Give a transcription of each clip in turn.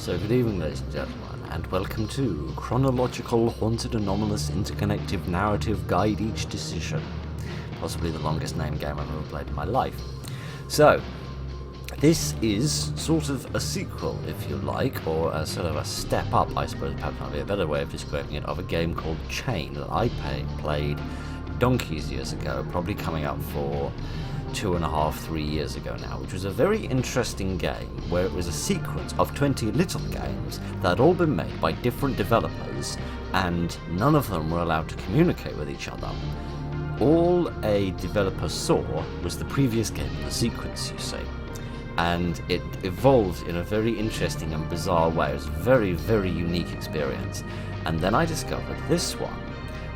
So good evening, ladies and gentlemen, and welcome to Chronological Haunted Anomalous Interconnective Narrative Guide Each Decision. Possibly the longest named game I've ever played in my life. So, this is sort of a sequel, if you like, or a sort of a step up, I suppose perhaps might be a better way of describing it, of a game called C.H.A.I.N.G.E.D that I played donkeys years ago, probably coming up for 2.5, 3 years ago now, which was a very interesting game where it was a sequence of 20 little games that had all been made by different developers and none of them were allowed to communicate with each other. All a developer saw was the previous game in the sequence, you see, and it evolved in a very interesting and bizarre way. It was a very, very unique experience. And then I discovered this one,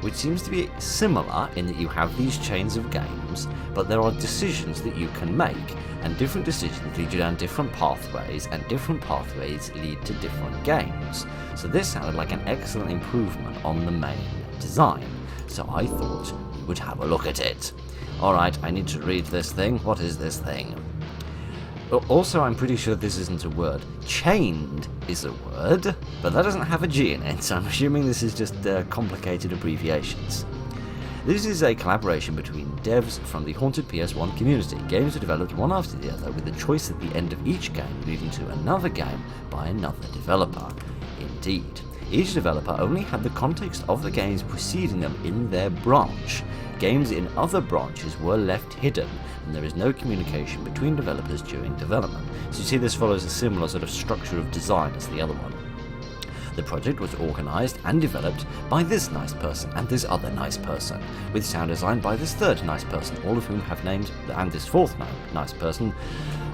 which seems to be similar in that you have these chains of games, but there are decisions that you can make, and different decisions lead you down different pathways, and different pathways lead to different games. So this sounded like an excellent improvement on the main design, so I thought we would have a look at it. Alright, I need to read this thing. What is this thing? Also, I'm pretty sure this isn't a word. Chained is a word, but that doesn't have a G in it, so I'm assuming this is just complicated abbreviations. This is a collaboration between devs from the Haunted PS1 community. Games are developed one after the other, with a choice at the end of each game leading to another game by another developer. Indeed, each developer only had the context of the games preceding them in their branch. Games in other branches were left hidden, and there is no communication between developers during development. So you see, this follows a similar sort of structure of design as the other one. The project was organised and developed by this nice person and this other nice person, with sound design by this third nice person, all of whom have names, and this fourth nice person,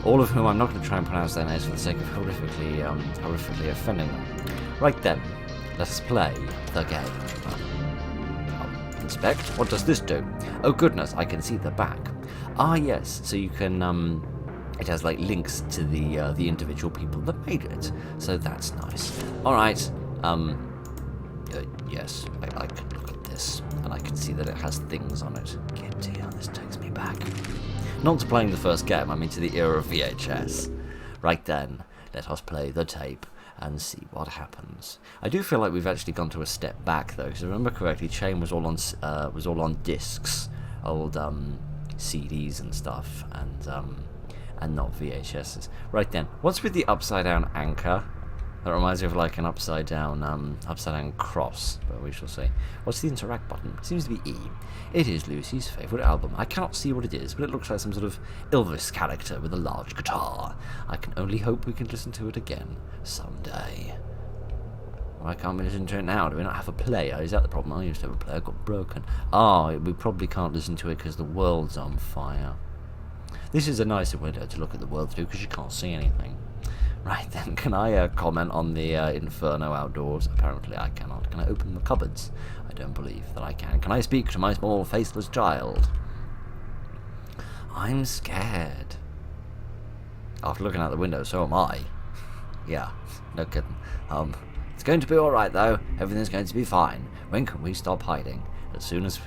all of whom I'm not going to try and pronounce their names for the sake of horrifically offending them. Right then, let us play the game. Inspect. What does this do? Oh goodness, I can see the back. Ah yes, so you can, it has like links to the individual people that made it, so that's nice. Alright, yes, I can look at this, and I can see that it has things on it. Giddy, this takes me back. Not to playing the first game, I mean to the era of VHS. Right then, let us play the tape and see what happens. I do feel like we've actually gone to a step back though, because if I remember correctly, C.H.A.I.N.G.E.D was all on discs, old CDs and stuff, and not VHSs. Right then, what's with the upside down anchor? That reminds me of like an upside down cross, but we shall see. What's the interact button? It seems to be E. It is Lucy's favourite album. I cannot see what it is, but it looks like some sort of Elvis character with a large guitar. I can only hope we can listen to it again someday. Why can't we listen to it now? Do we not have a player? Is that the problem? I used to have a player, got broken. We probably can't listen to it because the world's on fire. This is a nicer window to look at the world through because you can't see anything. Right then, can I comment on the inferno outdoors? Apparently I cannot. Can I open the cupboards? I don't believe that I can. Can I speak to my small faceless child? I'm scared. After looking out the window, so am I. Yeah, no kidding. It's going to be alright though. Everything's going to be fine. When can we stop hiding? As soon as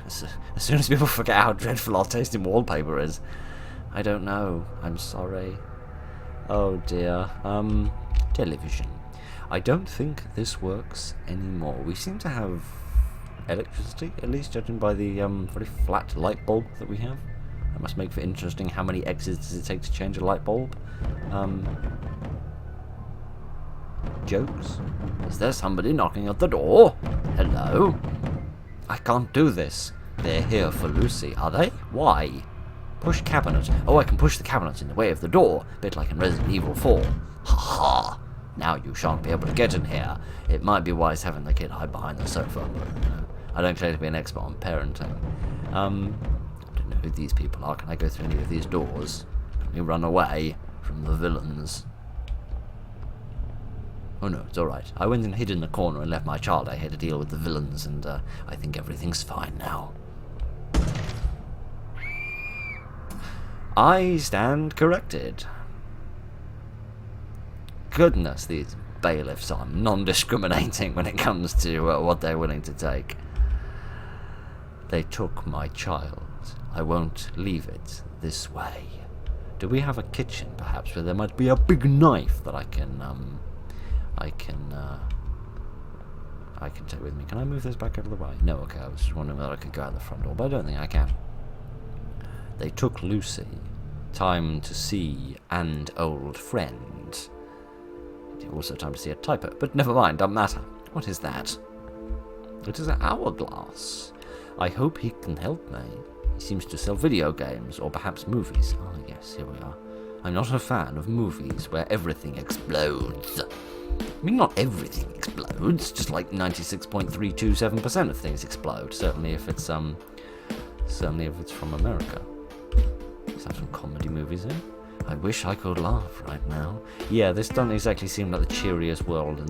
people forget how dreadful our taste in wallpaper is. I don't know. I'm sorry. Oh dear. Television. I don't think this works anymore. We seem to have electricity, at least judging by the very flat light bulb that we have. That must make for interesting. How many X's does it take to change a light bulb? Jokes? Is there somebody knocking at the door? Hello? I can't do this. They're here for Lucy, are they? Why? Push cabinet. Oh, I can push the cabinet in the way of the door, a bit like in Resident Evil 4. Ha ha! Now you shan't be able to get in here. It might be wise having the kid hide behind the sofa. I don't claim to be an expert on parenting. I don't know who these people are. Can I go through any of these doors? Can we run away from the villains? Oh no, it's alright. I went and hid in the corner and left my child out here to deal with the villains, and I think everything's fine now. I stand corrected. Goodness, these bailiffs are non-discriminating when it comes to what they're willing to take. They took my child. I won't leave it this way. Do we have a kitchen, perhaps, where there might be a big knife that I can I can take with me. Can I move this back out of the way? No, okay, I was just wondering whether I could go out the front door, but I don't think I can. They took Lucy. Time to see an old friend. Also time to see a typo, but never mind, doesn't matter. What is that? It is an hourglass. I hope he can help me. He seems to sell video games, or perhaps movies. Ah, yes, here we are. I'm not a fan of movies where everything explodes. I mean, not everything explodes, just like 96.327% of things explode. Certainly if it's from America. Is that some comedy movies in? I wish I could laugh right now. Yeah, this doesn't exactly seem like the cheeriest world in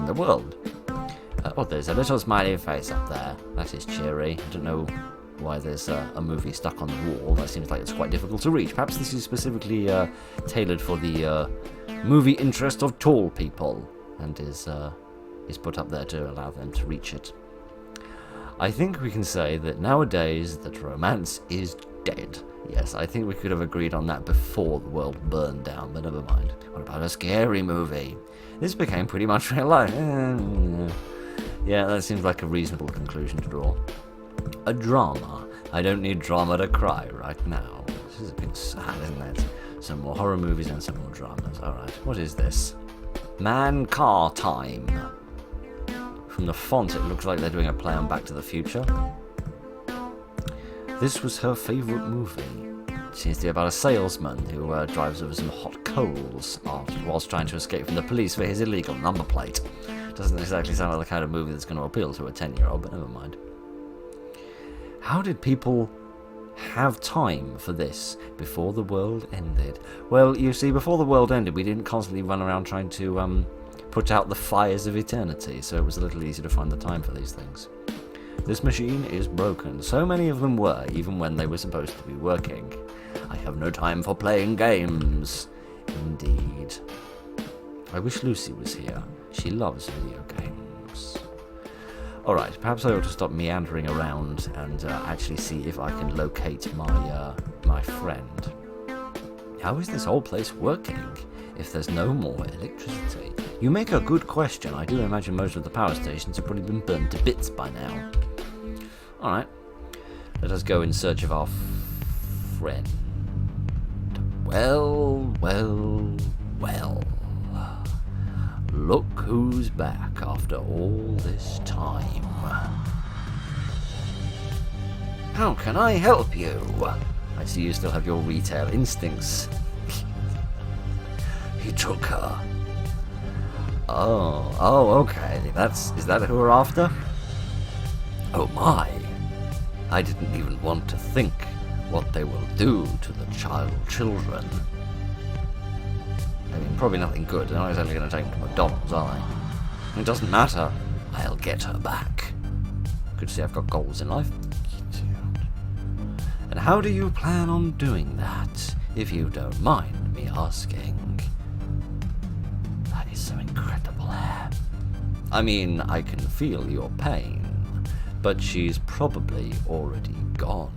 the world. Oh, there's a little smiley face up there. That is cheery. I don't know why there's a movie stuck on the wall. That seems like it's quite difficult to reach. Perhaps this is specifically tailored for the movie interest of tall people, and is put up there to allow them to reach it. I think we can say that nowadays that romance is dead. Yes, I think we could have agreed on that before the world burned down, but never mind. What about a scary movie? This became pretty much real life. Yeah, that seems like a reasonable conclusion to draw. A drama. I don't need drama to cry right now. This is a bit sad, isn't it? Some more horror movies and some more dramas. Alright, what is this? Man-car time. From the font, it looks like they're doing a play on Back to the Future. This was her favourite movie. It seems to be about a salesman who drives over some hot coals whilst trying to escape from the police for his illegal number plate. Doesn't exactly sound like the kind of movie that's going to appeal to a 10-year-old, but never mind. How did people have time for this before the world ended? Well, you see, before the world ended, we didn't constantly run around trying to put out the fires of eternity, so it was a little easier to find the time for these things. This machine is broken. So many of them were, even when they were supposed to be working. I have no time for playing games. Indeed. I wish Lucy was here. She loves video games. Alright, perhaps I ought to stop meandering around and actually see if I can locate my friend. How is this whole place working if there's no more electricity? You make a good question. I do imagine most of the power stations have probably been burned to bits by now. Alright, let us go in search of our friend. Well, well, well. Look who's back after all this time. How can I help you? I see you still have your retail instincts. He took her. Oh, okay. Is that who we're after? Oh my. I didn't even want to think what they will do to the children. I mean, probably nothing good. They're not exactly going to take them to McDonald's, are they? It doesn't matter. I'll get her back. Good to see I've got goals in life. And how do you plan on doing that, if you don't mind me asking? That is some incredible hair. I mean, I can feel your pain, but she's probably already gone.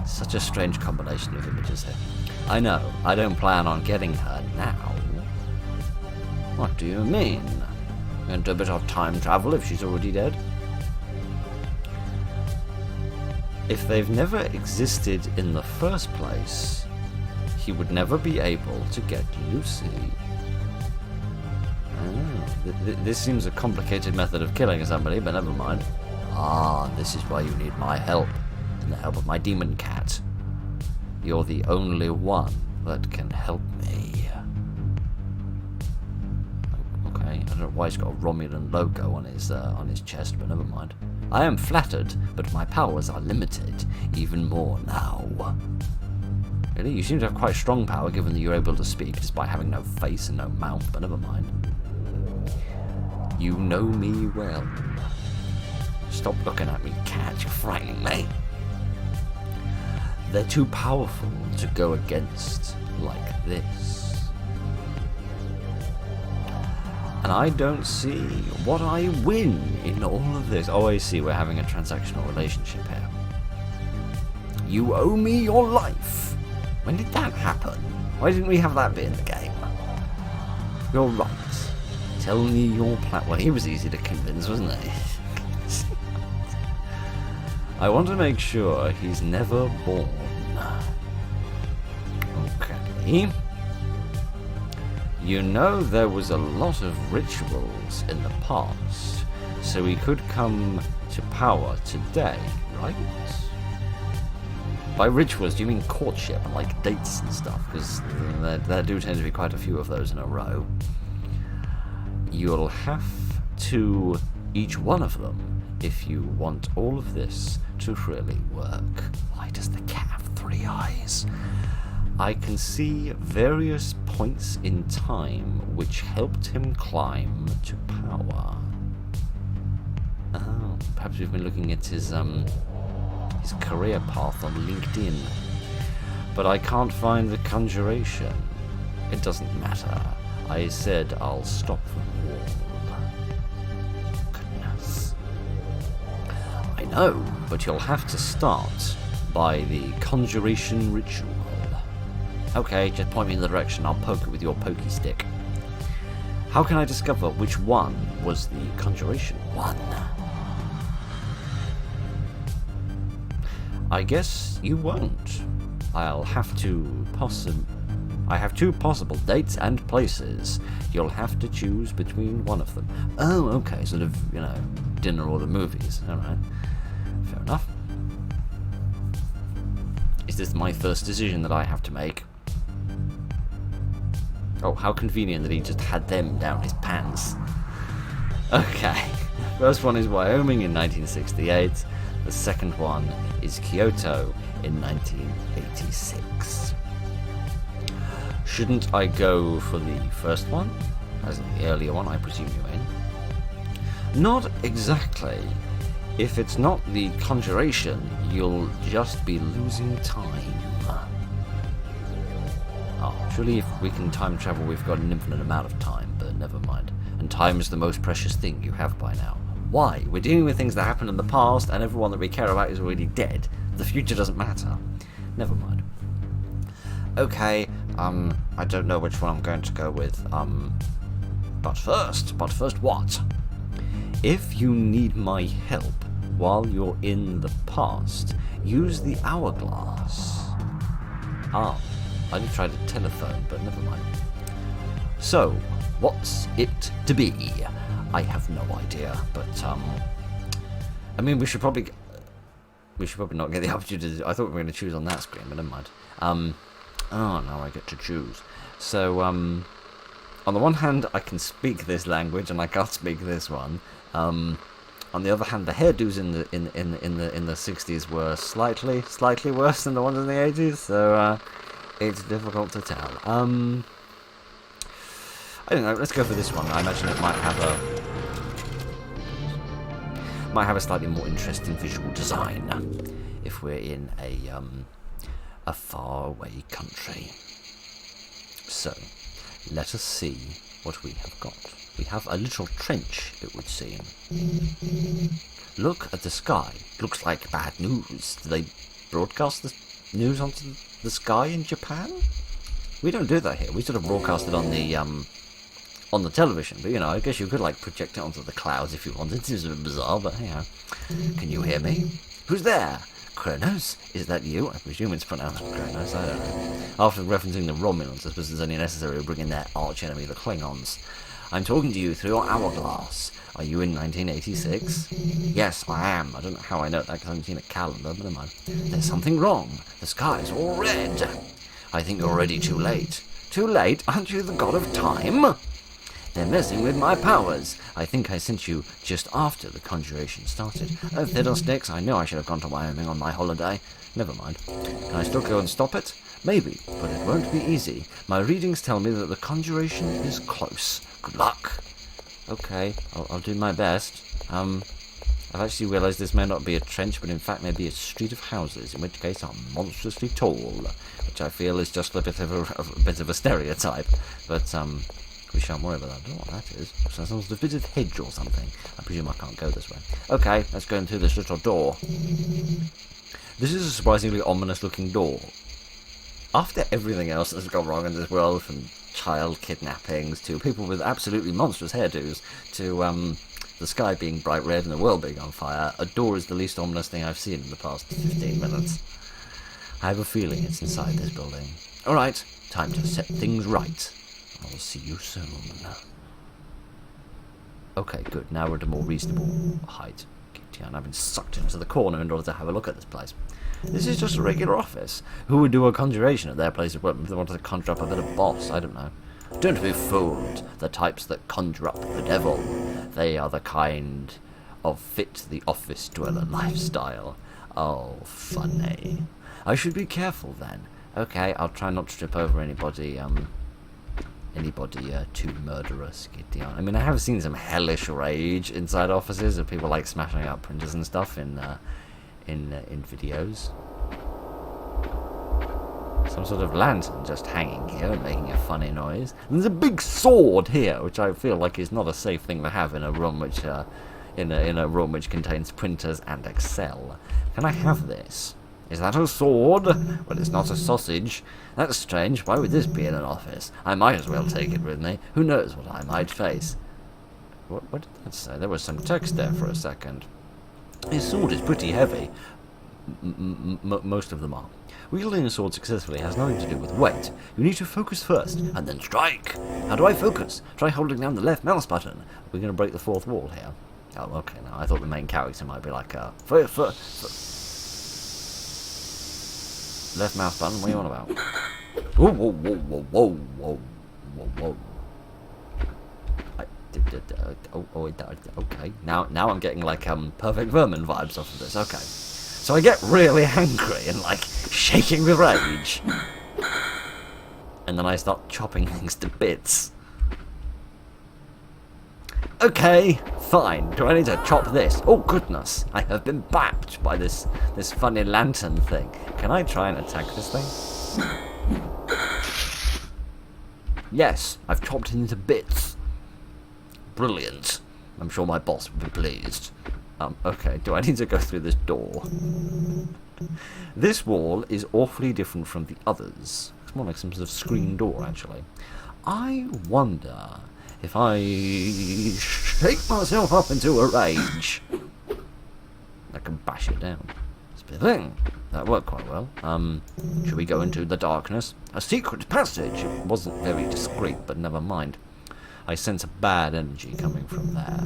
Such a strange combination of images here. I know, I don't plan on getting her now. What do you mean? Going to a bit of time travel if she's already dead? If they've never existed in the first place, he would never be able to get Lucy. This seems a complicated method of killing somebody, but never mind. Ah, this is why you need my help, and the help of my demon cat. You're the only one that can help me. Okay, I don't know why he's got a Romulan logo on his chest, but never mind. I am flattered, but my powers are limited, even more now. Really? You seem to have quite strong power, given that you're able to speak, despite having no face and no mouth, but never mind. You know me well. Stop looking at me, cat, you're frightening me. They're too powerful to go against like this. And I don't see what I win in all of this. Oh, I see, we're having a transactional relationship here. You owe me your life. When did that happen? Why didn't we have that bit in the game? You're right. Tell me your plan. Well, he was easy to convince, wasn't he? I want to make sure he's never born. Okay. You know there was a lot of rituals in the past, so he could come to power today, right? By rituals, do you mean courtship and like dates and stuff? Because there do tend to be quite a few of those in a row. You'll have to each one of them if you want all of this to really work. Why does the cat have 3 eyes? I can see various points in time which helped him climb to power. Oh, perhaps we've been looking at his career path on LinkedIn. But I can't find the conjuration. It doesn't matter. I said I'll stop the wall. Goodness. I know, but you'll have to start by the conjuration ritual. Okay, just point me in the direction. I'll poke it with your pokey stick. How can I discover which one was the conjuration one? I guess you won't. I'll have to I have 2 possible dates and places. You'll have to choose between one of them. Oh, okay, sort of, dinner or the movies. Alright. Fair enough. Is this my first decision that I have to make? Oh, how convenient that he just had them down his pants. Okay. First one is Wyoming in 1968. The second one is Kyoto in 1986. Shouldn't I go for the first one? As in the earlier one, I presume you're in. Not exactly. If it's not the conjuration, you'll just be losing time. Oh, surely if we can time travel, we've got an infinite amount of time, but never mind. And time is the most precious thing you have by now. Why? We're dealing with things that happened in the past, and everyone that we care about is already dead. The future doesn't matter. Never mind. Okay, I don't know which one I'm going to go with. But first what? If you need my help while you're in the past, use the hourglass. Ah, I did try to telephone, but never mind. So, what's it to be? I have no idea, but I mean, we should probably not get the opportunity to. I thought we were going to choose on that screen, but never mind. Oh, now I get to choose. So, on the one hand, I can speak this language, and I can't speak this one. On the other hand, the hairdos in the 60s were slightly worse than the ones in the 80s, so it's difficult to tell. I don't know. Let's go for this one. I imagine it might have a slightly more interesting visual design if we're in a faraway country. So, let us see what we have got. We have a little trench, it would seem. Look at the sky. Looks like bad news. Do they broadcast the news onto the sky in Japan? We don't do that here. We sort of broadcast it on the television, but I guess you could project it onto the clouds if you wanted. It is a bit bizarre, but hey, can you hear me? Who's there? Kronos? Is that you? I presume it's pronounced Kronos, I don't know. After referencing the Romulans, I suppose it's only necessary to bring in their arch-enemy, the Klingons. I'm talking to you through your hourglass. Are you in 1986? Yes, I am. I don't know how I know that because I haven't seen a calendar, but never mind. There's something wrong. The sky's all red. I think you're already too late. Too late? Aren't you the god of time? They're messing with my powers. I think I sent you just after the conjuration started. Oh, fiddlesticks, I knew I should have gone to Wyoming on my holiday. Never mind. Can I still go and stop it? Maybe, but it won't be easy. My readings tell me that the conjuration is close. Good luck. Okay, I'll do my best. I've actually realised this may not be a trench, but in fact may be a street of houses, in which case I'm monstrously tall, which I feel is just a bit of a stereotype. But we shan't worry about that. I don't know what that is. Some sort of bit of hedge or something. I presume I can't go this way. Okay, let's go in through this little door. This is a surprisingly ominous looking door. After everything else that's gone wrong in this world, from child kidnappings to people with absolutely monstrous hairdos to the sky being bright red and the world being on fire, a door is the least ominous thing I've seen in the past 15 minutes. I have a feeling it's inside this building. Alright, time to set things right. I'll see you soon. Okay, good. Now we're at a more reasonable height. And I've been sucked into the corner in order to have a look at this place. This is just a regular office. Who would do a conjuration at their place of work if they wanted to conjure up a bit of boss? I don't know. Don't be fooled. The types that conjure up the devil. They are the kind of fit the office dweller lifestyle. Oh, funny. I should be careful then. Okay, I'll try not to trip over anybody too murderous. I mean, I have seen some hellish rage inside offices of people like smashing out printers and stuff in videos. Some sort of lantern just hanging here and making a funny noise. And there's a big sword here, which I feel like is not a safe thing to have in a room which in a room which contains printers and Excel. Can I have this? Is that a sword? Well, it's not a sausage. That's strange. Why would this be in an office? I might as well take it with me. Who knows what I might face? What did that say? There was some text there for a second. His sword is pretty heavy. Most of them are. Wielding a sword successfully has nothing to do with weight. You need to focus first, and then strike. How do I focus? Try holding down the left mouse button. We're going to break the fourth wall here. Oh, okay. Now I thought the main character might be like left mouse button, what are you on about? Whoa, whoa, whoa, whoa, whoa, whoa, whoa, whoa. Okay. Now I'm getting like Perfect Vermin vibes off of this. Okay. So I get really angry and like shaking with rage. And then I start chopping things to bits. Okay, fine. Do I need to chop this? Oh goodness, I have been bapped by this funny lantern thing. Can I try and attack this thing? Yes, I've chopped it into bits. Brilliant. I'm sure my boss will be pleased. Okay, do I need to go through this door? This wall is awfully different from the others. It's more like some sort of screen door, actually. I wonder if I shake myself up into a rage, I can bash it down. It's a bit of a thing. That worked quite well. Should we go into the darkness? A secret passage. It wasn't very discreet, but never mind. I sense a bad energy coming from there.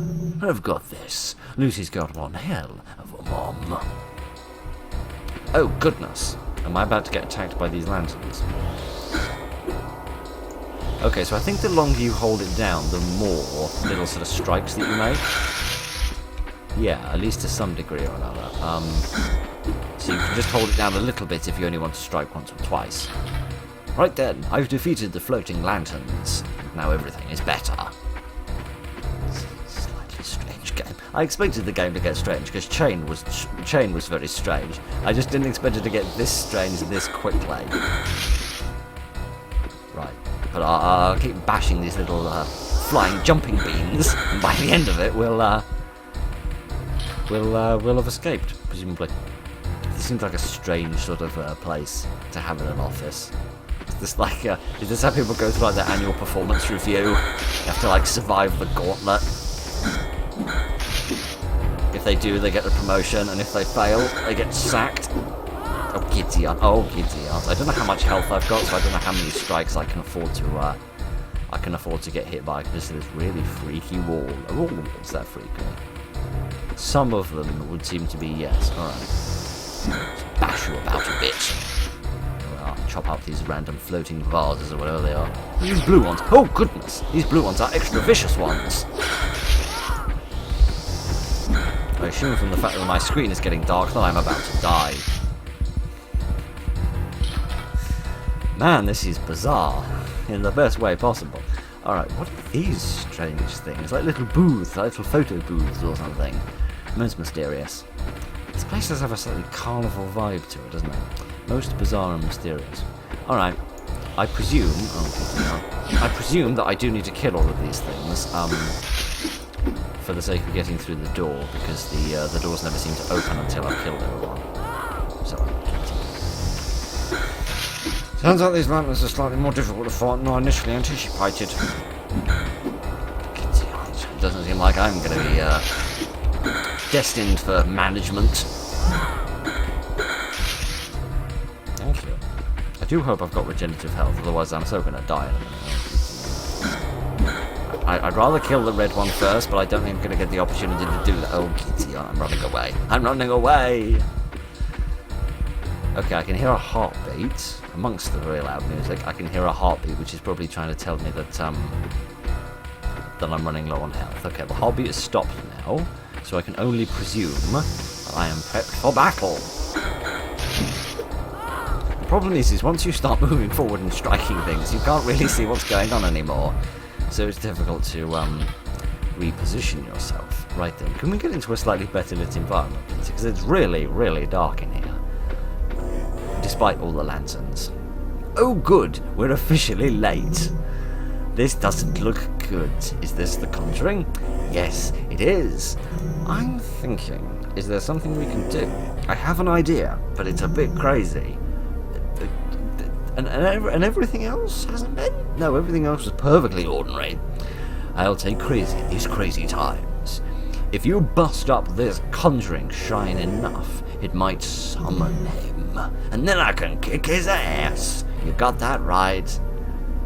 I've got this. Lucy's got one hell of a mom. Oh goodness. Am I about to get attacked by these lanterns? Okay, so I think the longer you hold it down, the more little sort of strikes that you make. Yeah, at least to some degree or another. So you can just hold it down a little bit if you only want to strike once or twice. Right then, I've defeated the floating lanterns. Now everything is better. It's a slightly strange game. I expected the game to get strange, because C.H.A.I.N.G.E.D was very strange. I just didn't expect it to get this strange this quickly. Right. But I'll keep bashing these little flying jumping beans, and by the end of it, we'll have escaped, presumably. This seems like a strange sort of place to have in an office. Is this like is this how people go through like their annual performance review? You have to like survive the gauntlet. If they do, they get the promotion, and if they fail, they get sacked. Oh giddy aunt! Oh giddy aunt! I don't know how much health I've got, so I don't know how many strikes I can afford to get hit by. Because this really freaky wall. Oh, is that freaky? Some of them would seem to be yes. All right. Bash you about a bit. I'll chop up these random floating vases or whatever they are. These blue ones. Oh goodness! These blue ones are extra vicious ones. I assume from the fact that my screen is getting dark that I'm about to die. Man, this is bizarre, in the best way possible. Alright, what are these strange things? Like little booths, like little photo booths or something. Most mysterious. This place does have a slightly carnival vibe to it, doesn't it? Most bizarre and mysterious. Alright, I presume that I do need to kill all of these things, for the sake of getting through the door, because the doors never seem to open until I've killed everyone. So, Turns out these lanterns are slightly more difficult to fight than I initially anticipated. It doesn't seem like I'm going to be destined for management. Thank you. I do hope I've got regenerative health, otherwise I'm so going to die in a minute. I'd rather kill the red one first, but I don't think I'm going to get the opportunity to do that. Oh, Kitty, I'm running away. I'm running away! Okay, I can hear a heartbeat. Amongst the very loud music, I can hear a heartbeat, which is probably trying to tell me that I'm running low on health. Okay, the heartbeat has stopped now, so I can only presume that I am prepped for battle. The problem is once you start moving forward and striking things, you can't really see what's going on anymore. So it's difficult to reposition yourself. Right then, can we get into a slightly better lit environment, please? Because it's really, really dark in here. Despite all the lanterns. Oh good, we're officially late. This doesn't look good. Is this The Conjuring? Yes, it is. I'm thinking, is there something we can do? I have an idea, but it's a bit crazy. And everything else hasn't been? No, everything else was perfectly ordinary. I'll take crazy in these crazy times. If you bust up this conjuring shrine enough, it might summon him. And then I can kick his ass. You got that right.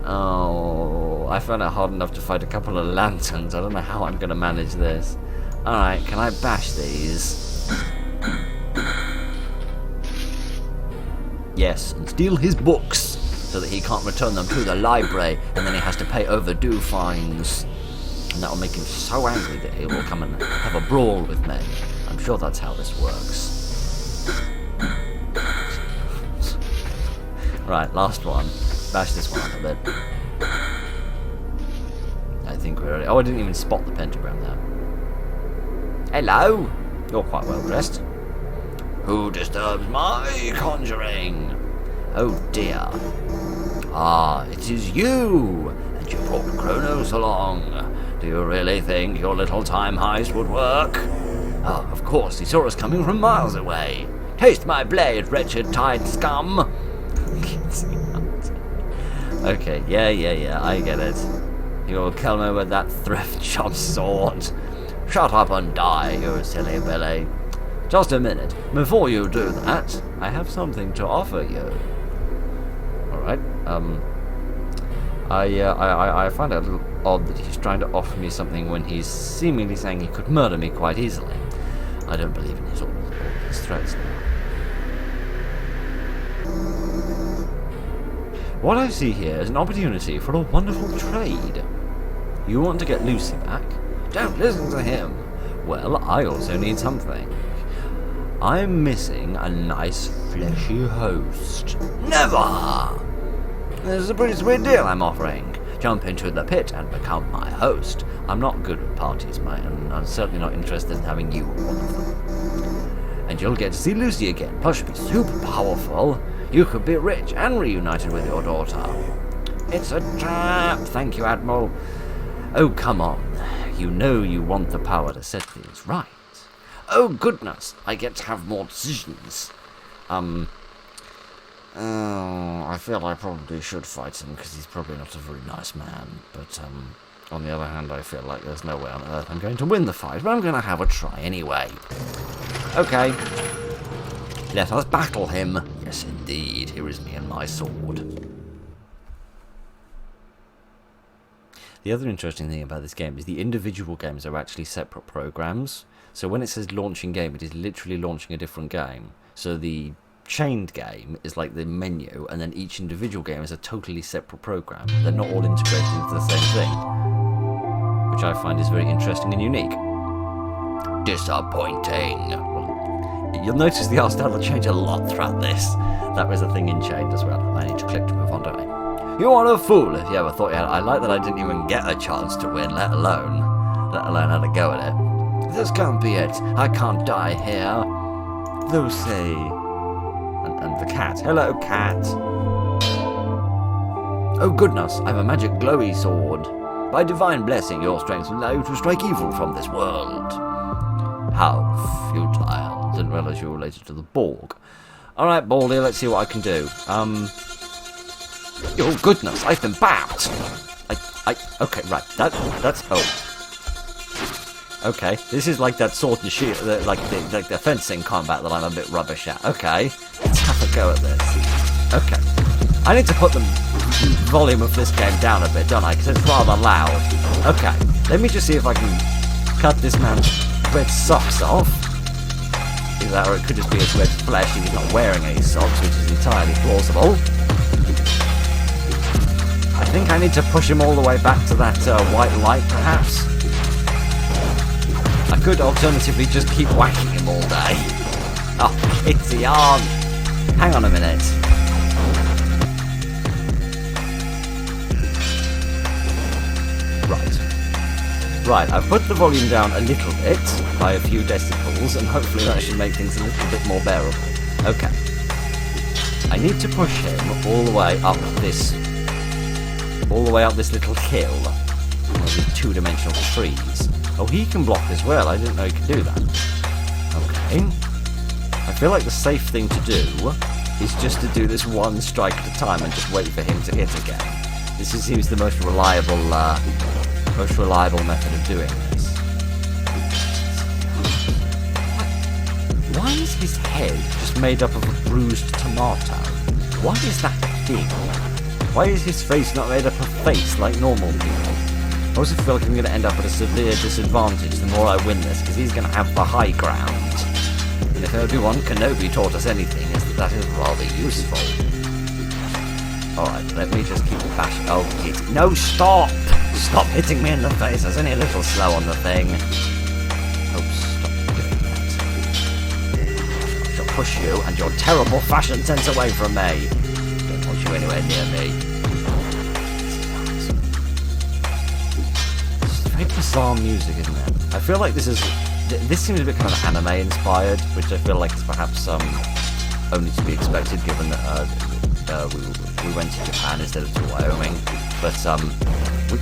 Oh, I found it hard enough to fight a couple of lanterns. I don't know how I'm going to manage this. Alright, can I bash these? Yes, and steal his books, so that he can't return them to the library, and then he has to pay overdue fines. And that will make him so angry that he will come and have a brawl with me. I'm sure that's how this works. Right, last one. Bash this one up a bit. I think we're... Oh, I didn't even spot the pentagram there. Hello! You're quite well dressed. Who disturbs my conjuring? Oh dear. Ah, it is you! And you brought Kronos along. Do you really think your little time heist would work? Oh, of course, he saw us coming from miles away. Taste my blade, wretched tide scum! Okay, yeah, I get it. You'll kill me with that thrift shop sword. Shut up and die, you silly Billy. Just a minute. Before you do that, I have something to offer you. Alright, I find it a little odd that he's trying to offer me something when he's seemingly saying he could murder me quite easily. I don't believe in all his threats now. What I see here is an opportunity for a wonderful trade. You want to get Lucy back? Don't listen to him. Well, I also need something. I'm missing a nice fleshy host. Never! This is a pretty sweet deal I'm offering. Jump into the pit and become my host. I'm not good at parties, mate, and I'm certainly not interested in having you on one of them. And you'll get to see Lucy again, plus you'll be super powerful. You could be rich and reunited with your daughter. It's a trap, thank you, Admiral. Oh, come on. You know you want the power to set things right. Oh, goodness, I get to have more decisions. I feel I probably should fight him, because he's probably not a very nice man. But, on the other hand, I feel like there's no way on earth I'm going to win the fight, but I'm going to have a try anyway. Okay. Let us battle him. Yes, indeed. Here is me and my sword. The other interesting thing about this game is the individual games are actually separate programs. So when it says launching game, it is literally launching a different game. So the chained game is like the menu, and then each individual game is a totally separate program. They're not all integrated into the same thing, which I find is very interesting and unique. Disappointing. You'll notice the art style will change a lot throughout this. That was a thing in Chained as well. I need to click to move on, don't I? You are a fool if you ever thought you had. I like that I didn't even get a chance to win, let alone have a go at it. This can't be it. I can't die here. Lucy. And the cat. Hello, cat. Oh goodness, I have a magic glowy sword. By divine blessing, your strength will allow you to strike evil from this world. How futile. Didn't realise you were related to the Borg. Alright, Baldy, let's see what I can do. Oh goodness, I've been bapped! Okay, right, that's, oh. Okay, this is like that sword and shield, like the fencing combat that I'm a bit rubbish at. Okay, let's have a go at this. Okay, I need to put the volume of this game down a bit, don't I? Because it's rather loud. Okay, let me just see if I can cut this man's red socks off. Or it could just be his red flesh and he's not wearing any socks, which is entirely plausible. I think I need to push him all the way back to that white light, perhaps. I could alternatively just keep whacking him all day. Oh, it's the arm. Hang on a minute. Right, I've put the volume down a little bit, by a few decibels, and hopefully that should make things a little bit more bearable. Okay. I need to push him all the way up this little hill. These two-dimensional trees. Oh, he can block as well. I didn't know he could do that. Okay. I feel like the safe thing to do is just to do this one strike at a time and just wait for him to hit again. This seems the most reliable method of doing this. Why is his head just made up of a bruised tomato? Why is that a thing? Why is his face not made up of face like normal people? I also feel like I'm going to end up at a severe disadvantage the more I win this, because he's going to have the high ground. And if Obi-Wan Kenobi taught us anything, it's that is rather useful. Alright, let me just keep bashing. Oh, no, stop! Stop hitting me in the face. I was only a little slow on the thing. Oh, stop doing that. I shall push you and your terrible fashion sense away from me. Don't want you anywhere near me. It's very bizarre music, isn't it? I feel like this seems a bit kind of anime inspired, which I feel like is perhaps only to be expected given that we went to Japan instead of to Wyoming. But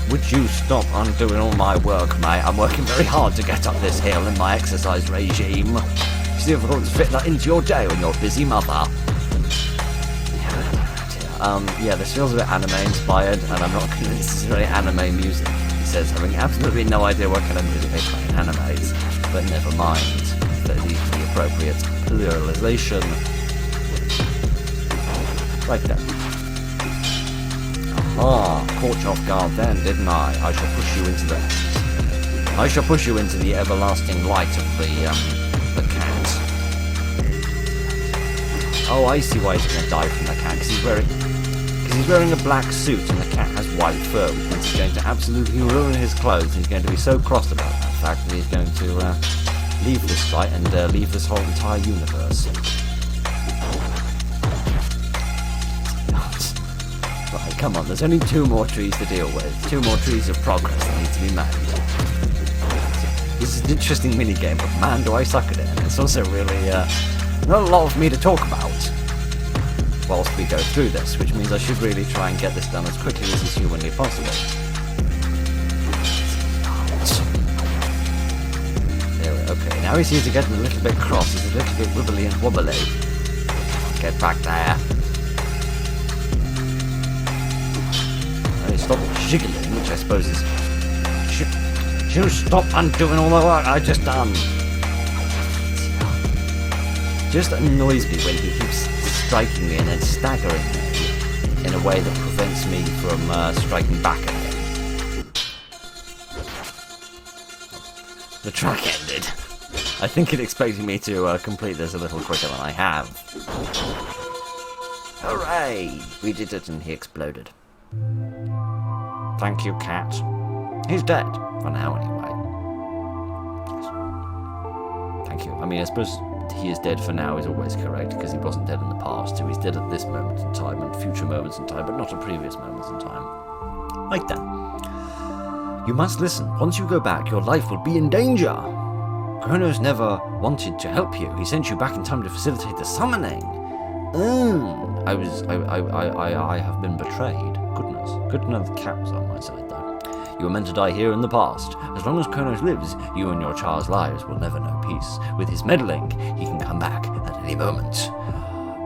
would you stop undoing all my work, mate? I'm working very hard to get up this hill in my exercise regime. See if I can fit that into your day when you're a busy mother. Yeah, this feels a bit anime inspired, and I'm not convinced this is really anime music. He says, having absolutely no idea what kind of music they play in animes, but never mind. That leaves the appropriate pluralization. Right then. Ah, caught you off guard then, didn't I? I shall push you into the everlasting light of the cat. Oh, I see why he's going to die from the cat, because he's wearing a black suit and the cat has white fur, which means he's going to absolutely ruin his clothes. He's going to be so cross about that fact that he's going to leave this fight and leave this whole entire universe. Right, come on, there's only 2 more trees to deal with. 2 more trees of progress that need to be made. This is an interesting minigame, but man, do I suck at it. And it's also really, not a lot of me to talk about whilst we go through this, which means I should really try and get this done as quickly as is humanly possible. There we go, okay, now he seems to get a little bit cross, he's a little bit wibbly and wobbly. Get back there. Stop jiggling, which I suppose is... You stop undoing all the work I just done. Just annoys me when he keeps striking me and then staggering me in a way that prevents me from striking back at him. The track ended. I think it expected me to complete this a little quicker than I have. Hooray! We did it and he exploded. Thank you, cat. He's dead, for now anyway. Thank you. I mean, I suppose he is dead for now is always correct, because he wasn't dead in the past, so he's dead at this moment in time and future moments in time, but not at previous moments in time. Like that. You must listen. Once you go back, your life will be in danger. Kronos never wanted to help you. He sent you back in time to facilitate the summoning. I have been betrayed. Goodness. Good to know the cat was on my side, though. You were meant to die here in the past. As long as Kronos lives, you and your child's lives will never know peace. With his meddling, he can come back at any moment.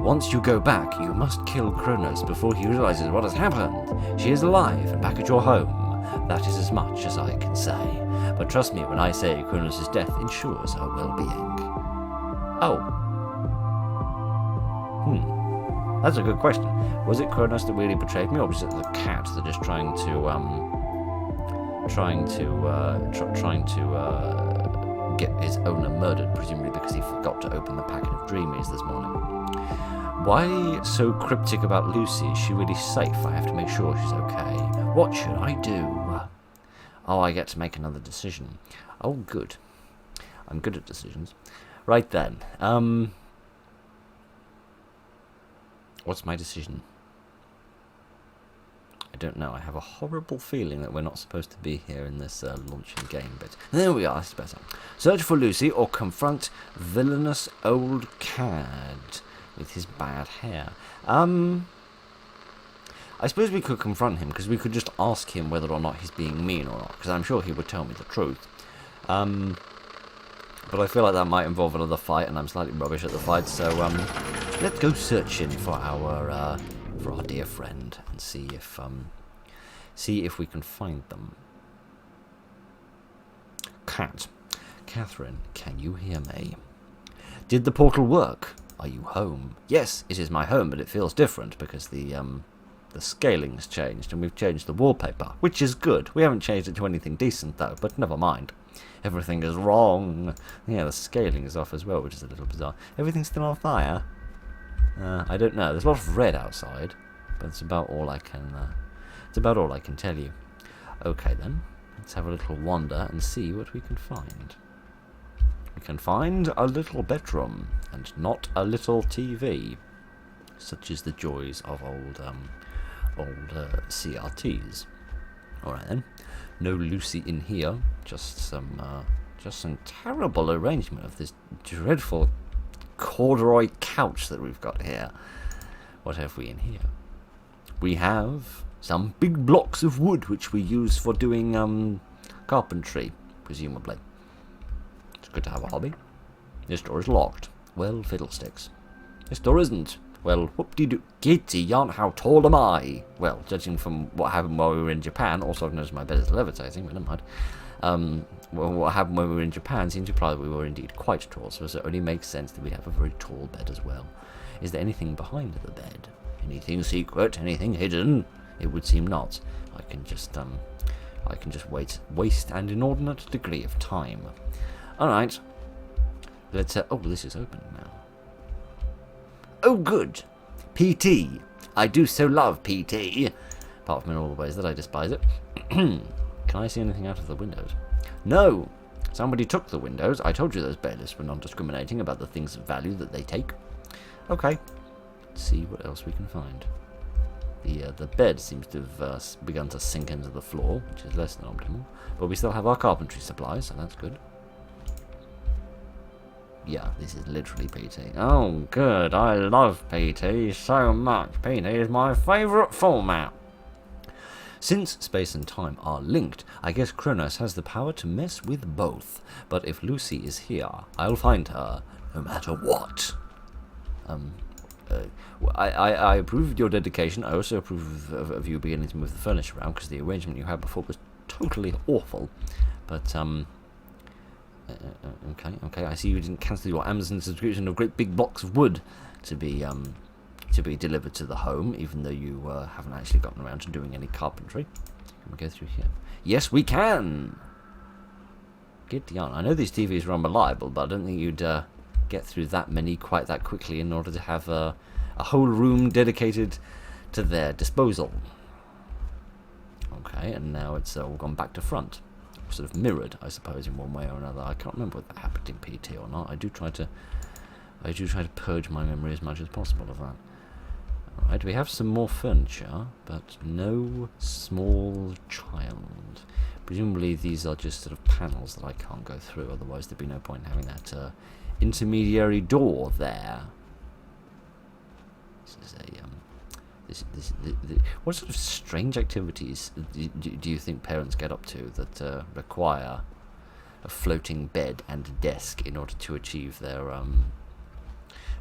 Once you go back, you must kill Kronos before he realizes what has happened. She is alive and back at your home. That is as much as I can say. But trust me when I say Kronos' death ensures her well-being. Oh. That's a good question. Was it Kronos that really betrayed me, or was it the cat that is trying to get his owner murdered, presumably because he forgot to open the packet of Dreamies this morning? Why so cryptic about Lucy? Is she really safe? I have to make sure she's okay. What should I do? Oh, I get to make another decision. Oh, good. I'm good at decisions. Right then. What's my decision? I don't know. I have a horrible feeling that we're not supposed to be here in this launching game bit. There we are. That's better. Search for Lucy or confront villainous old cad with his bad hair. I suppose we could confront him, because we could just ask him whether or not he's being mean or not, because I'm sure he would tell me the truth. But I feel like that might involve another fight, and I'm slightly rubbish at the fight, so let's go searching for our dear friend and see if we can find them. Catherine, can you hear me? Did the portal work? Are you home? Yes, it is my home, but it feels different because the scaling's changed, and we've changed the wallpaper, which is good. We haven't changed it to anything decent though, but never mind. Everything is wrong. Yeah, the scaling is off as well, which is a little bizarre. Everything's still on fire. I don't know. There's a lot of red outside, but it's about all I can. It's about all I can tell you. Okay then, let's have a little wander and see what we can find. We can find a little bedroom and not a little TV. Such is the joys of old CRTs. All right then. No Lucy in here. Just some terrible arrangement of this dreadful corduroy couch that we've got here. What have we in here? We have some big blocks of wood which we use for doing carpentry, presumably. It's good to have a hobby. This door is locked. Well, fiddlesticks. This door isn't. Well, whoop-de-doo. Kitty, yarn, how tall am I? Well, judging from what happened while we were in Japan, also I've noticed my bed is levitating, but never mind. Well, what happened when we were in Japan seems to imply that we were indeed quite tall, so it only makes sense that we have a very tall bed as well. Is there anything behind the bed? Anything secret? Anything hidden? It would seem not. I can just waste an inordinate degree of time. Alright. Let's oh, this is open now. Oh, good. PT. I do so love PT. Apart from in all the ways that I despise it. Can I see anything out of the windows? No. Somebody took the windows. I told you those bailiffs were non-discriminating about the things of value that they take. Okay. Let's see what else we can find. The bed seems to have begun to sink into the floor, which is less than optimal. But we still have our carpentry supplies, so that's good. Yeah, this is literally PT. Oh, good. I love PT so much. PT is my favourite format. Since space and time are linked, I guess Kronos has the power to mess with both. But if Lucy is here, I'll find her, no matter what. I approve of your dedication. I also approve of you beginning to move the furniture around, because the arrangement you had before was totally awful. But, okay. I see you didn't cancel your Amazon subscription of great big blocks of wood to be delivered to the home, even though you haven't actually gotten around to doing any carpentry. Can we go through here? Yes, we can. Get on. I know these TVs are unreliable, but I don't think you'd get through that many quite that quickly in order to have a whole room dedicated to their disposal. Okay, and now it's all gone back to front. Sort of mirrored, I suppose, in one way or another. I can't remember whether that happened in PT or not. I do try to purge my memory as much as possible of that. Alright, we have some more furniture, but no small child. Presumably these are just sort of panels that I can't go through, otherwise there'd be no point in having that intermediary door there. This is what sort of strange activities do you think parents get up to that require a floating bed and desk in order to achieve their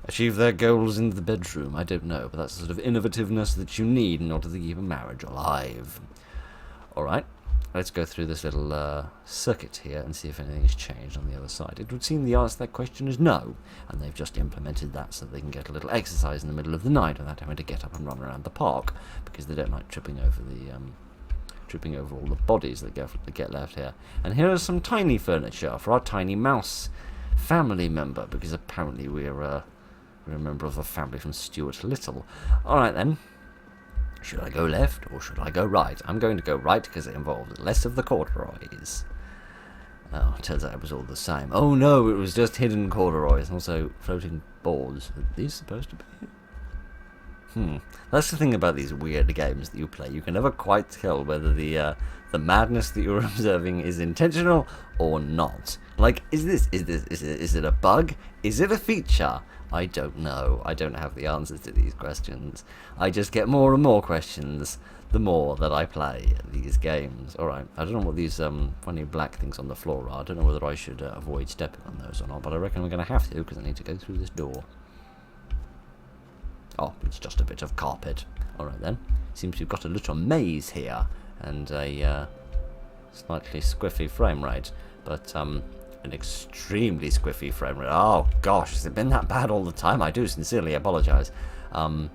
achieve their goals in the bedroom. I don't know, but that's the sort of innovativeness that you need in order to keep a marriage alive. Alright, let's go through this little circuit here and see if anything's changed on the other side. It would seem the answer to that question is no, and they've just implemented that so they can get a little exercise in the middle of the night without having to get up and run around the park, because they don't like tripping over all the bodies that get left here. And here is some tiny furniture for our tiny mouse family member, because apparently we're a member of the family from Stuart Little. Alright then. Should I go left or should I go right? I'm going to go right because it involves less of the corduroys. Oh, it turns out it was all the same. Oh no, it was just hidden corduroys and also floating boards. Are these supposed to be? That's the thing about these weird games that you play. You can never quite tell whether the madness that you're observing is intentional or not. Like, is it a bug? Is it a feature? I don't know. I don't have the answers to these questions. I just get more and more questions the more that I play these games. Alright, I don't know what these funny black things on the floor are. I don't know whether I should avoid stepping on those or not, but I reckon I'm going to have to because I need to go through this door. Oh, it's just a bit of carpet. Alright then. Seems we've got a little maze here and a slightly squiffy frame rate, but an extremely squiffy frame rate. Oh gosh, has it been that bad all the time? I do sincerely apologise. Problem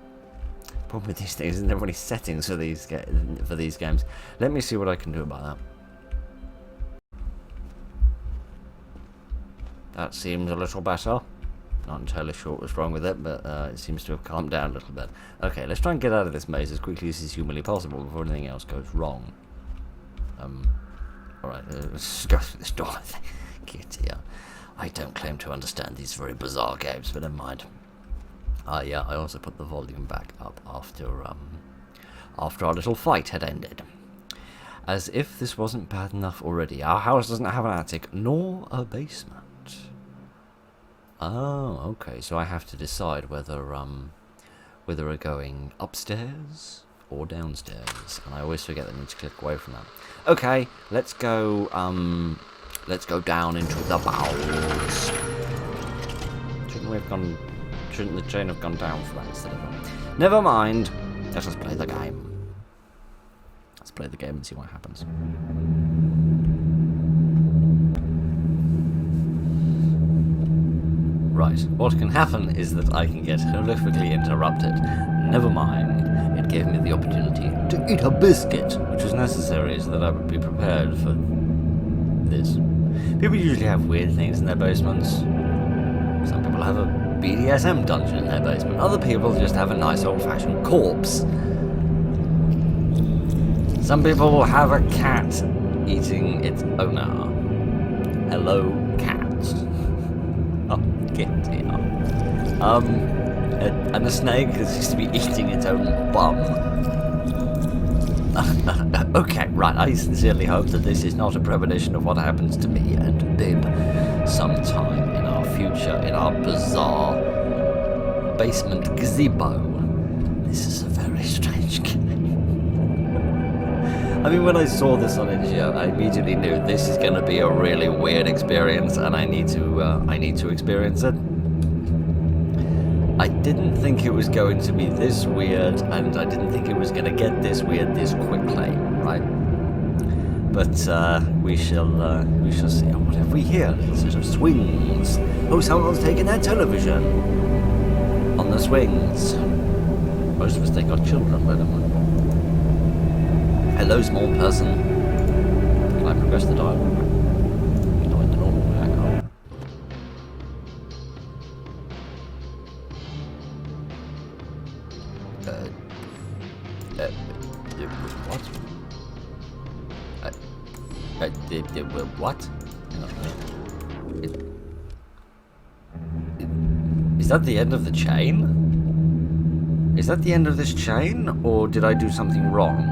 with these things isn't there really settings for these games. Let me see what I can do about that. That seems a little better. Not entirely sure what was wrong with it, but it seems to have calmed down a little bit. Okay, let's try and get out of this maze as quickly as is humanly possible before anything else goes wrong. Alright, let's go through this door. Kitty, I don't claim to understand these very bizarre games, but never mind. Yeah, I also put the volume back up after our little fight had ended. As if this wasn't bad enough already, our house doesn't have an attic nor a basement. Oh, okay, so I have to decide whether we're going upstairs or downstairs, and I always forget that I need to click away from that. Okay, let's go down into the bowels. Shouldn't the chain have gone down for that instead of up? Never mind. Let us play the game. Let's play the game and see what happens. Right, what can happen is that I can get horrifically interrupted. Never mind. It gave me the opportunity to eat a biscuit, which was necessary so that I would be prepared for this. People usually have weird things in their basements. Some people have a BDSM dungeon in their basement. Other people just have a nice old-fashioned corpse. Some people will have a cat eating its owner. Hello, cat. Oh, kitty. And a snake that seems to be eating its own bum. Okay, right, I sincerely hope that this is not a premonition of what happens to me and Bib sometime in our future, in our bizarre basement gazebo. This is a very strange game. I mean, when I saw this on India, I immediately knew this is going to be a really weird experience, and I need to experience it. I didn't think it was going to be this weird, and I didn't think it was going to get this weird this quickly, right? But we shall see. Oh, what have we here? Little set of swings. Oh, someone's taken their television on the swings. Most of us take our children, but never mind. Hello, small person. Can I progress the dialogue? Not in the normal way, I can't. What? What? Is that the end of the chain? Is that the end of this chain, or did I do something wrong?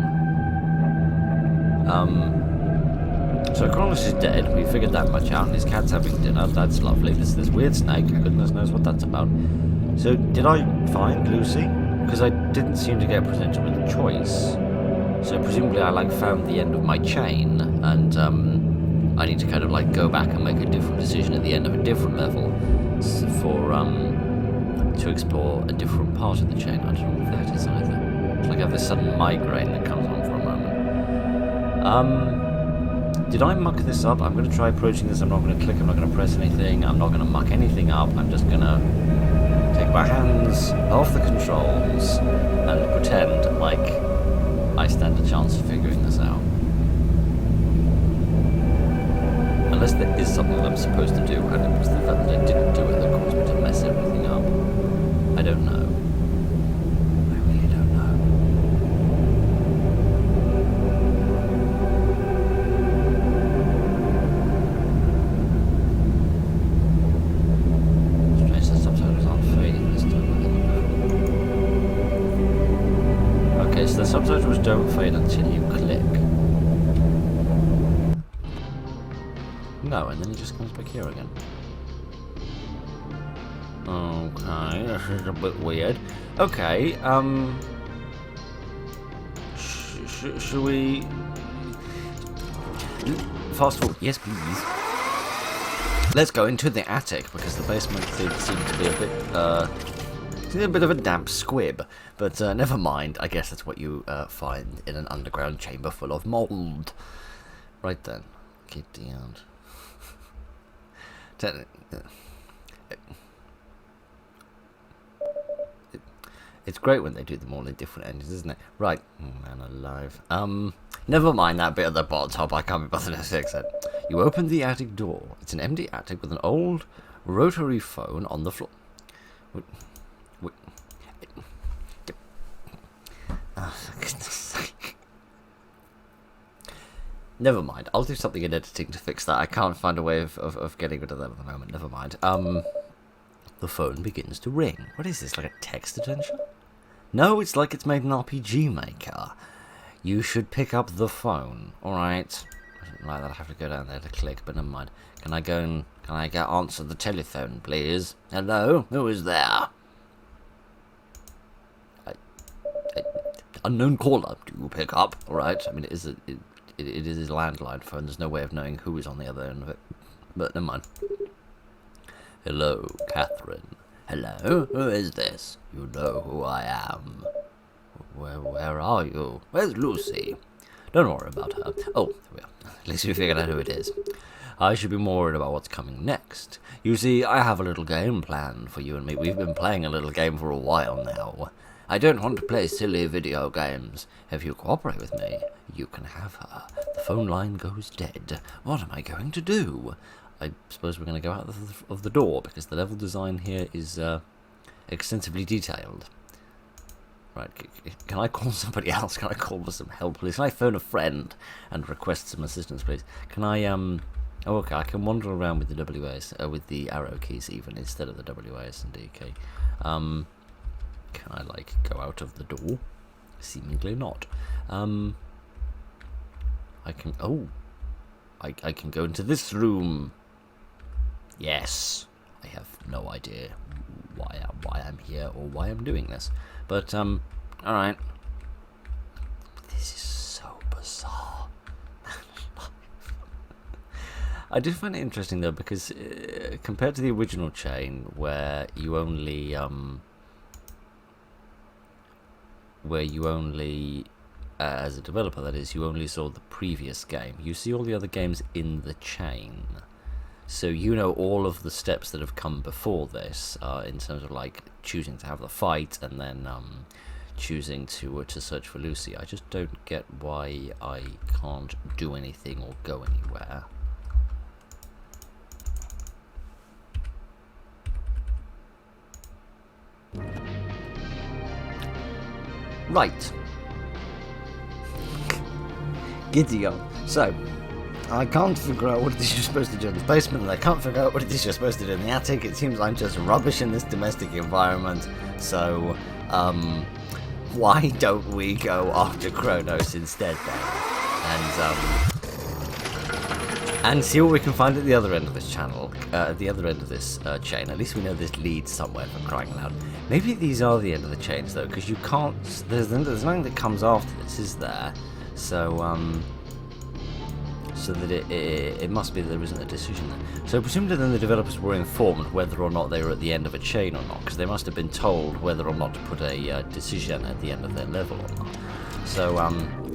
So Kronos is dead, we figured that much out, and his cat's having dinner, that's lovely. This weird snake, goodness knows what that's about. So, did I find Lucy? Because I didn't seem to get presented with a choice. So presumably I found the end of my chain, and I need to kind of go back and make a different decision at the end of a different level for to explore a different part of the chain. I don't know what that is either. It's like I have this sudden migraine that comes on for a moment. Did I muck this up? I'm going to try approaching this. I'm not going to click. I'm not going to press anything. I'm not going to muck anything up. I'm just going to take my hands off the controls and pretend like I stand a chance of figuring this out. Unless there is something that I'm supposed to do, and it was the fact that I didn't do it that caused me to mess everything up. I don't know. I really don't know. Strange that subtitles aren't fading this time. Okay, so the subtitles don't fade until you click. No, and then he just comes back here again. Okay, this is a bit weird. Okay, should we fast forward? Yes, please. Let's go into the attic because the basement did seem to be a bit of a damp squib. But never mind. I guess that's what you find in an underground chamber full of mold. Right then, get down. It's great when they do them all in different endings, isn't it? Right. Oh, man alive. Never mind that bit at the bottom top. I can't be bothered to fix it. You open the attic door. It's an empty attic with an old rotary phone on the floor. Oh, for goodness sake. Never mind. I'll do something in editing to fix that. I can't find a way of getting rid of that at the moment. Never mind. The phone begins to ring. What is this, like a text attention? No, it's like it's made an RPG maker. You should pick up the phone. Alright. I don't like that I have to go down there to click, but never mind. Can I answer the telephone, please? Hello? Who is there? Unknown caller. Do you pick up? Alright. I mean, it is his landline phone. There's no way of knowing who is on the other end of it. But never mind. Hello, Catherine. Hello? Who is this? You know who I am. Where are you? Where's Lucy? Don't worry about her. Oh, there we are. At least we figured out who it is. I should be more worried about what's coming next. You see, I have a little game planned for you and me. We've been playing a little game for a while now. I don't want to play silly video games. If you cooperate with me, you can have her. The phone line goes dead. What am I going to do? I suppose we're going to go out of the door, because the level design here is extensively detailed. Right, can I call somebody else? Can I call for some help, please? Can I phone a friend and request some assistance, please? Can I, oh, okay, I can wander around with the WAS, with the arrow keys even, instead of the WAS and D key. Can I, like, go out of the door? Seemingly not. I can, oh, I can go into this room. Yes, I have no idea why I'm here or why I'm doing this, but alright. This is so bizarre. I did find it interesting though, because compared to the original chain, where you only as a developer, that is, you only saw the previous game. You see all the other games in the chain. So you know all of the steps that have come before this, in terms of like choosing to have the fight and then choosing to search for Lucy. I just don't get why I can't do anything or go anywhere. Right. Giddy on. So, I can't figure out what it is you're supposed to do in the basement, and I can't figure out what it is you're supposed to do in the attic. It seems I'm just rubbish in this domestic environment. So, why don't we go after Kronos instead then? And see what we can find at the other end of this channel, at the other end of this chain. At least we know this leads somewhere, for crying out. Maybe these are the end of the chains though, because you can't. There's nothing that comes after this, is there? So So that it must be that there isn't a decision there. So presumably then the developers were informed whether or not they were at the end of a chain or not, because they must have been told whether or not to put a decision at the end of their level or not. So,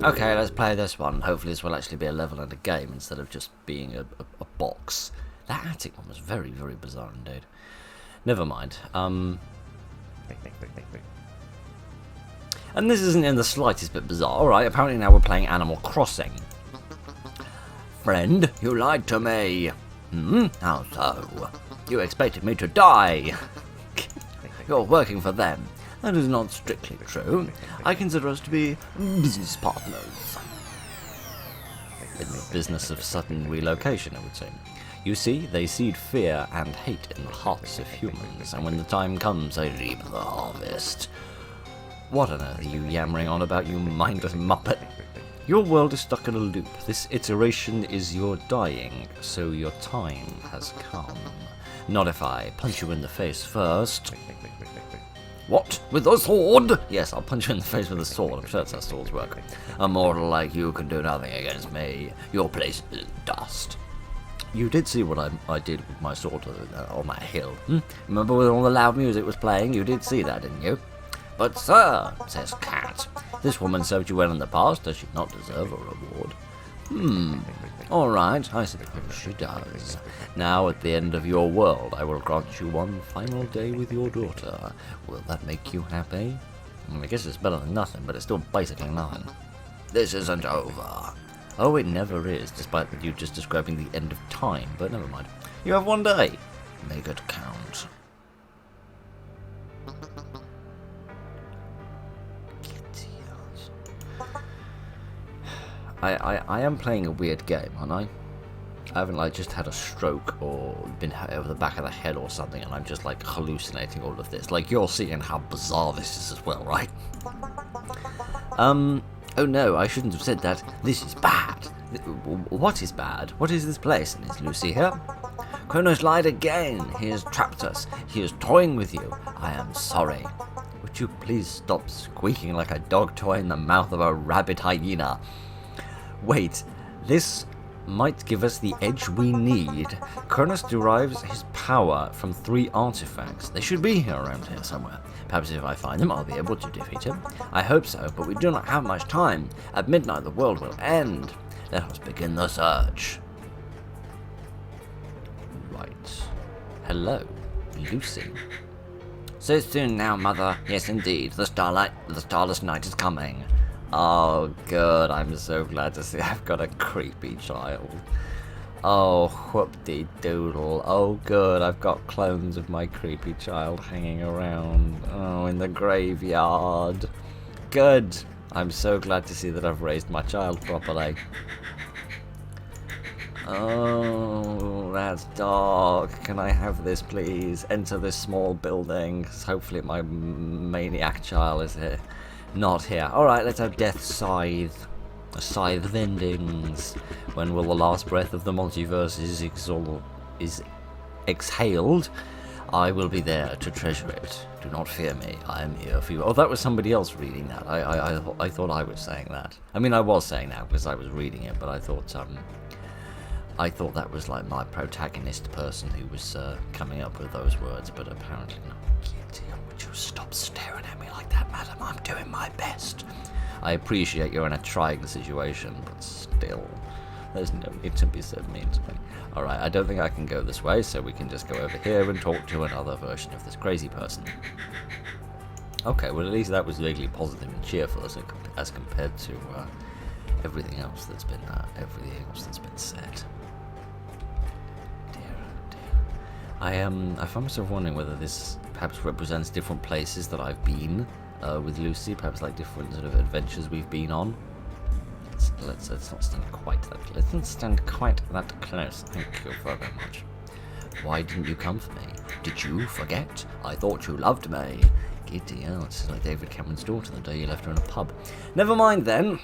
okay, let's play this one. Hopefully this will actually be a level and a game instead of just being a box. That attic one was very, very bizarre indeed. Never mind. And this isn't in the slightest bit bizarre. Alright, apparently now we're playing Animal Crossing. Friend, you lied to me. How so? You expected me to die. You're working for them. That is not strictly true. I consider us to be business partners. In the business of sudden relocation, I would say. You see, they seed fear and hate in the hearts of humans, and when the time comes, they reap the harvest. What on earth are you yammering on about, you mindless muppet? Your world is stuck in a loop. This iteration is your dying, so your time has come. Not if I punch you in the face first. What? With a sword? Yes, I'll punch you in the face with a sword. I'm sure that's how swords work. A mortal like you can do nothing against me. Your place is dust. You did see what I did with my sword on that hill. Remember when all the loud music was playing? You did see that, didn't you? But sir, says Cat, this woman served you well in the past. Does she not deserve a reward? Alright, I suppose she does. Now, at the end of your world, I will grant you one final day with your daughter. Will that make you happy? I guess it's better than nothing, but it's still basically nothing. This isn't over. Oh, it never is, despite you just describing the end of time, but never mind. You have one day. Make it count. I am playing a weird game, aren't I? I haven't like just had a stroke or been hit over the back of the head or something, and I'm just like hallucinating all of this. Like you're seeing how bizarre this is as well, right? Oh no, I shouldn't have said that. This is bad. What is bad? What is this place? And is Lucy here? Kronos lied again. He has trapped us. He is toying with you. I am sorry. Would you please stop squeaking like a dog toy in the mouth of a rabid hyena? Wait, this might give us the edge we need. Kronos derives his power from 3 artifacts. They should be here around here somewhere. Perhaps if I find them, I'll be able to defeat him. I hope so, but we do not have much time. At midnight, the world will end. Let us begin the search. Right. Hello, Lucy. So soon now, Mother. Yes, indeed. The starless night is coming. Oh, good. I'm so glad to see I've got a creepy child. Oh, whoop-de-doodle. Oh, good. I've got clones of my creepy child hanging around. Oh, in the graveyard. Good. I'm so glad to see that I've raised my child properly. Oh, that's dark. Can I have this, please? Enter this small building. Hopefully my maniac child is here. Not here. Alright, let's have Death's Scythe. A scythe of endings. When will the last breath of the multiverse is exhaled? I will be there to treasure it. Do not fear me. I am here for you. Oh, that was somebody else reading that. I thought I was saying that. I mean, I was saying that because I was reading it, but I thought that was like my protagonist person who was coming up with those words, but apparently not. Kitty, would you stop staring at me like that, madam? I'm doing my best. I appreciate you're in a trying situation, but still, there's no need to be so mean to me. Alright, I don't think I can go this way, so we can just go over here and talk to another version of this crazy person. Okay, well at least that was vaguely positive and cheerful as compared to everything else that's been said. I find myself wondering whether this perhaps represents different places that I've been with Lucy, perhaps like different sort of adventures we've been on. Let's not stand quite that. Let's not stand quite that close. Thank you very much. Why didn't you come for me? Did you forget? I thought you loved me. Giddy, oh, it's like David Cameron's daughter the day you left her in a pub. Never mind then.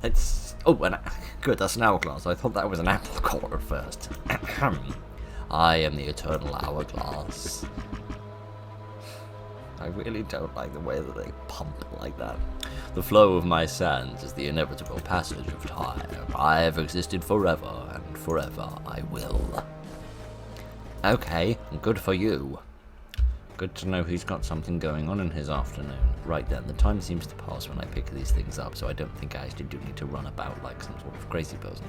It's good. That's an hourglass. I thought that was an apple core at first. I am the eternal hourglass. I really don't like the way that they pump like that. The flow of my sands is the inevitable passage of time. I have existed forever, and forever I will. Okay, good for you. Good to know he's got something going on in his afternoon. Right then, the time seems to pass when I pick these things up, so I don't think I actually do need to run about like some sort of crazy person.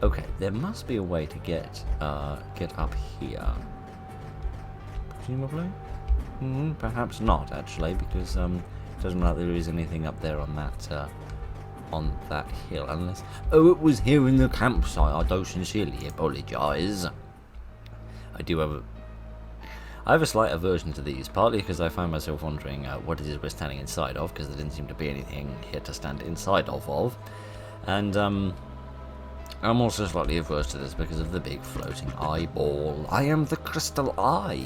Okay, there must be a way to get up here. Presumably? Perhaps not, actually, because it doesn't look like there is anything up there on that hill, unless... Oh, it was here in the campsite. I do sincerely apologise. I have a slight aversion to these, partly because I find myself wondering what it is we're standing inside of, because there didn't seem to be anything here to stand inside of. And I'm also slightly averse to this because of the big floating eyeball. I am the crystal eye.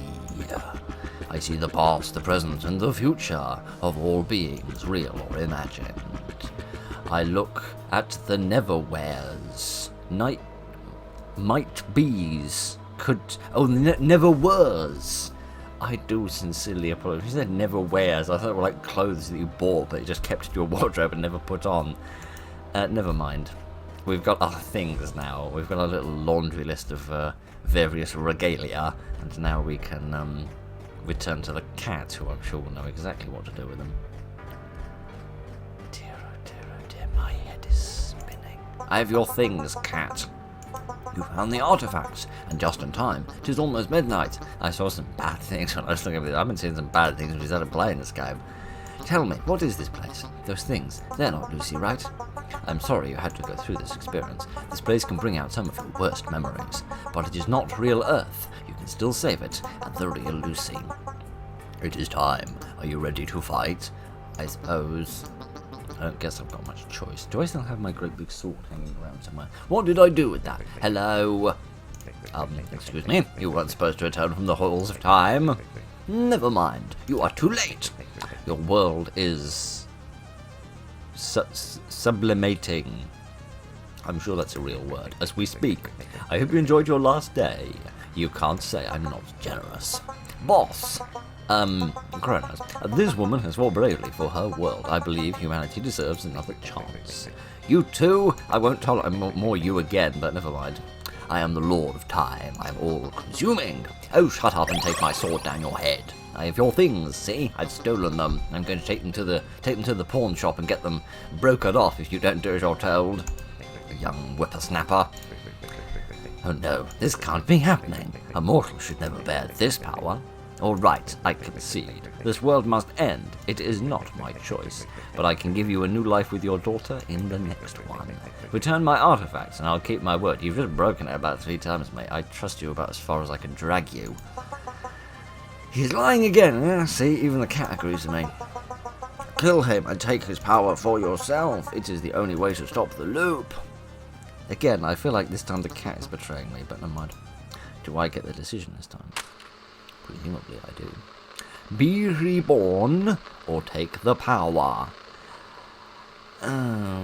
I see the past, the present, and the future of all beings, real or imagined. I look at the never-wheres, might-be's, never-weres. I do sincerely apologize. You said never-wears. I thought they were like clothes that you bought, but you just kept in your wardrobe and never put on. Never mind. We've got other things now. We've got a little laundry list of various regalia, and now we can return to the cat, who I'm sure will know exactly what to do with them. Dear, oh dear, oh dear, my head is spinning. I have your things, cat. You found the artifacts, and just in time. 'Tis almost midnight. I saw some bad things when I was looking at it. I've been seeing some bad things when we started playing this game. Tell me, what is this place? Those things, they're not Lucy, right? I'm sorry you had to go through this experience. This place can bring out some of your worst memories, but it is not real Earth. You can still save it, and the real Lucy. It is time. Are you ready to fight? I suppose. I don't guess I've got much choice. Do I still have my great big sword hanging around somewhere? What did I do with that? Hello? Excuse me, you weren't supposed to return from the halls of time. Never mind, you are too late. Your world is sublimating. I'm sure that's a real word. As we speak, I hope you enjoyed your last day. You can't say I'm not generous. Boss! Kronos, this woman has fought bravely for her world. I believe humanity deserves another chance. You too? I won't tolerate more you again, but never mind. I am the Lord of Time. I am all-consuming. Oh, shut up and take my sword down your head. I have your things, see? I've stolen them. I'm going to take them to the pawn shop and get them brokered off if you don't do as you're told. Young whippersnapper. Oh no, this can't be happening. A mortal should never bear this power. All right, I concede. This world must end. It is not my choice, but I can give you a new life with your daughter in the next one. Return my artifacts, and I'll keep my word. You've just broken it about 3 times, mate. I trust you about as far as I can drag you. He's lying again. Yeah, see, even the cat agrees with me. Kill him and take his power for yourself. It is the only way to stop the loop. Again, I feel like this time the cat is betraying me, but never mind. Do I get the decision this time? Presumably I do. Be reborn or take the power. I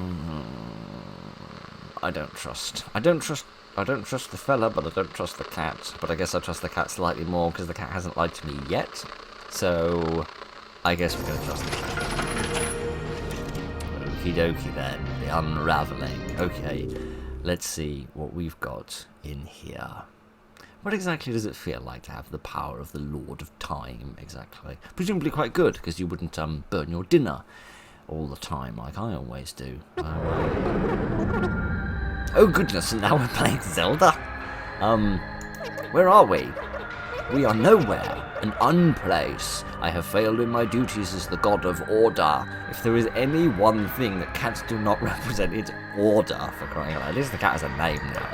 don't trust the fella, but I don't trust the cat. But I guess I trust the cat slightly more because the cat hasn't lied to me yet. So I guess we're gonna trust the cat. Okie dokie then. The unraveling. Okay. Let's see what we've got in here. What exactly does it feel like to have the power of the Lord of Time, exactly? Presumably quite good, because you wouldn't burn your dinner all the time like I always do. Oh goodness, and now we're playing Zelda? Where are we? We are nowhere, an unplace. I have failed in my duties as the god of order. If there is any one thing that cats do not represent, it's order, for crying out loud. At least the cat has a name now.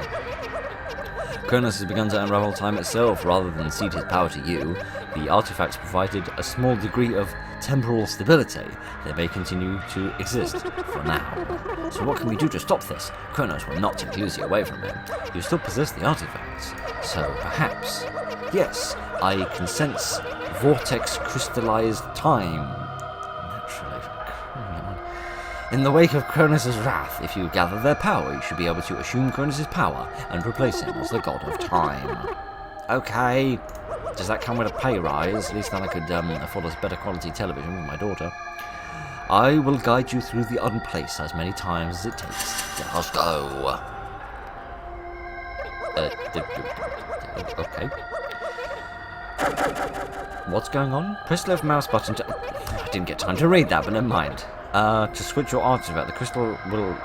Kronos has begun to unravel time itself rather than cede his power to you. The artifacts provided a small degree of temporal stability. They may continue to exist for now. So what can we do to stop this? Kronos will not take Lucy away from him. You still possess the artifacts. So perhaps, yes, I can sense vortex crystallized time. Naturally. In the wake of Kronos' wrath, if you gather their power, you should be able to assume Kronos' power and replace him as the god of time. Okay. Does that come with a pay rise? At least then I could afford us better quality television with my daughter. I will guide you through the unplace as many times as it takes. Just go. Okay. What's going on? Press left mouse button to... I didn't get time to read that, but never mind. To switch your artifact, the crystal will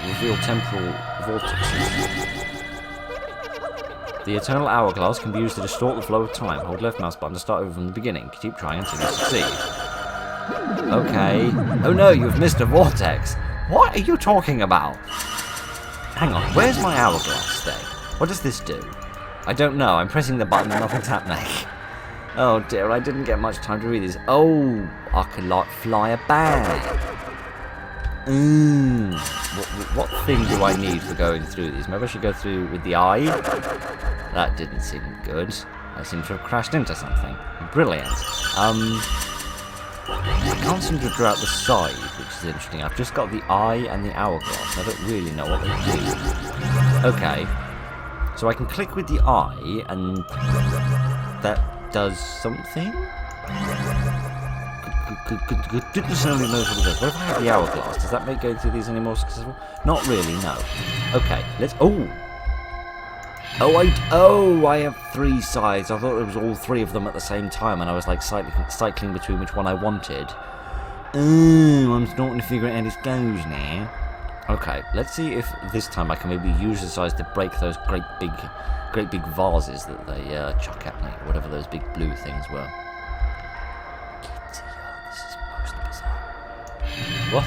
reveal temporal vortexes. The eternal hourglass can be used to distort the flow of time. Hold left mouse button to start over from the beginning. Keep trying until you succeed. Okay. Oh no, you've missed a vortex. What are you talking about? Hang on, where's my hourglass thing? What does this do? I don't know. I'm pressing the button and nothing's happening. Oh dear, I didn't get much time to read these. Oh, I can like fly a bag. What thing do I need for going through these? Maybe I should go through with the eye? That didn't seem good. I seem to have crashed into something. Brilliant. I can't seem to draw out the side, which is interesting. I've just got the eye and the hourglass. I don't really know what they do. Okay. So I can click with the eye, and that does something? Didn't necessarily know what it does. What if I have the hourglass? Does that make going through these any more successful? Not really, no. Okay, let's... Oh! I have 3 sides. I thought it was all 3 of them at the same time, and I was like cycling between which one I wanted. I'm starting to figure out how this goes now. Okay, let's see if this time I can maybe use the size to break those great big vases that they chuck at me, whatever those big blue things were. This is most bizarre. What,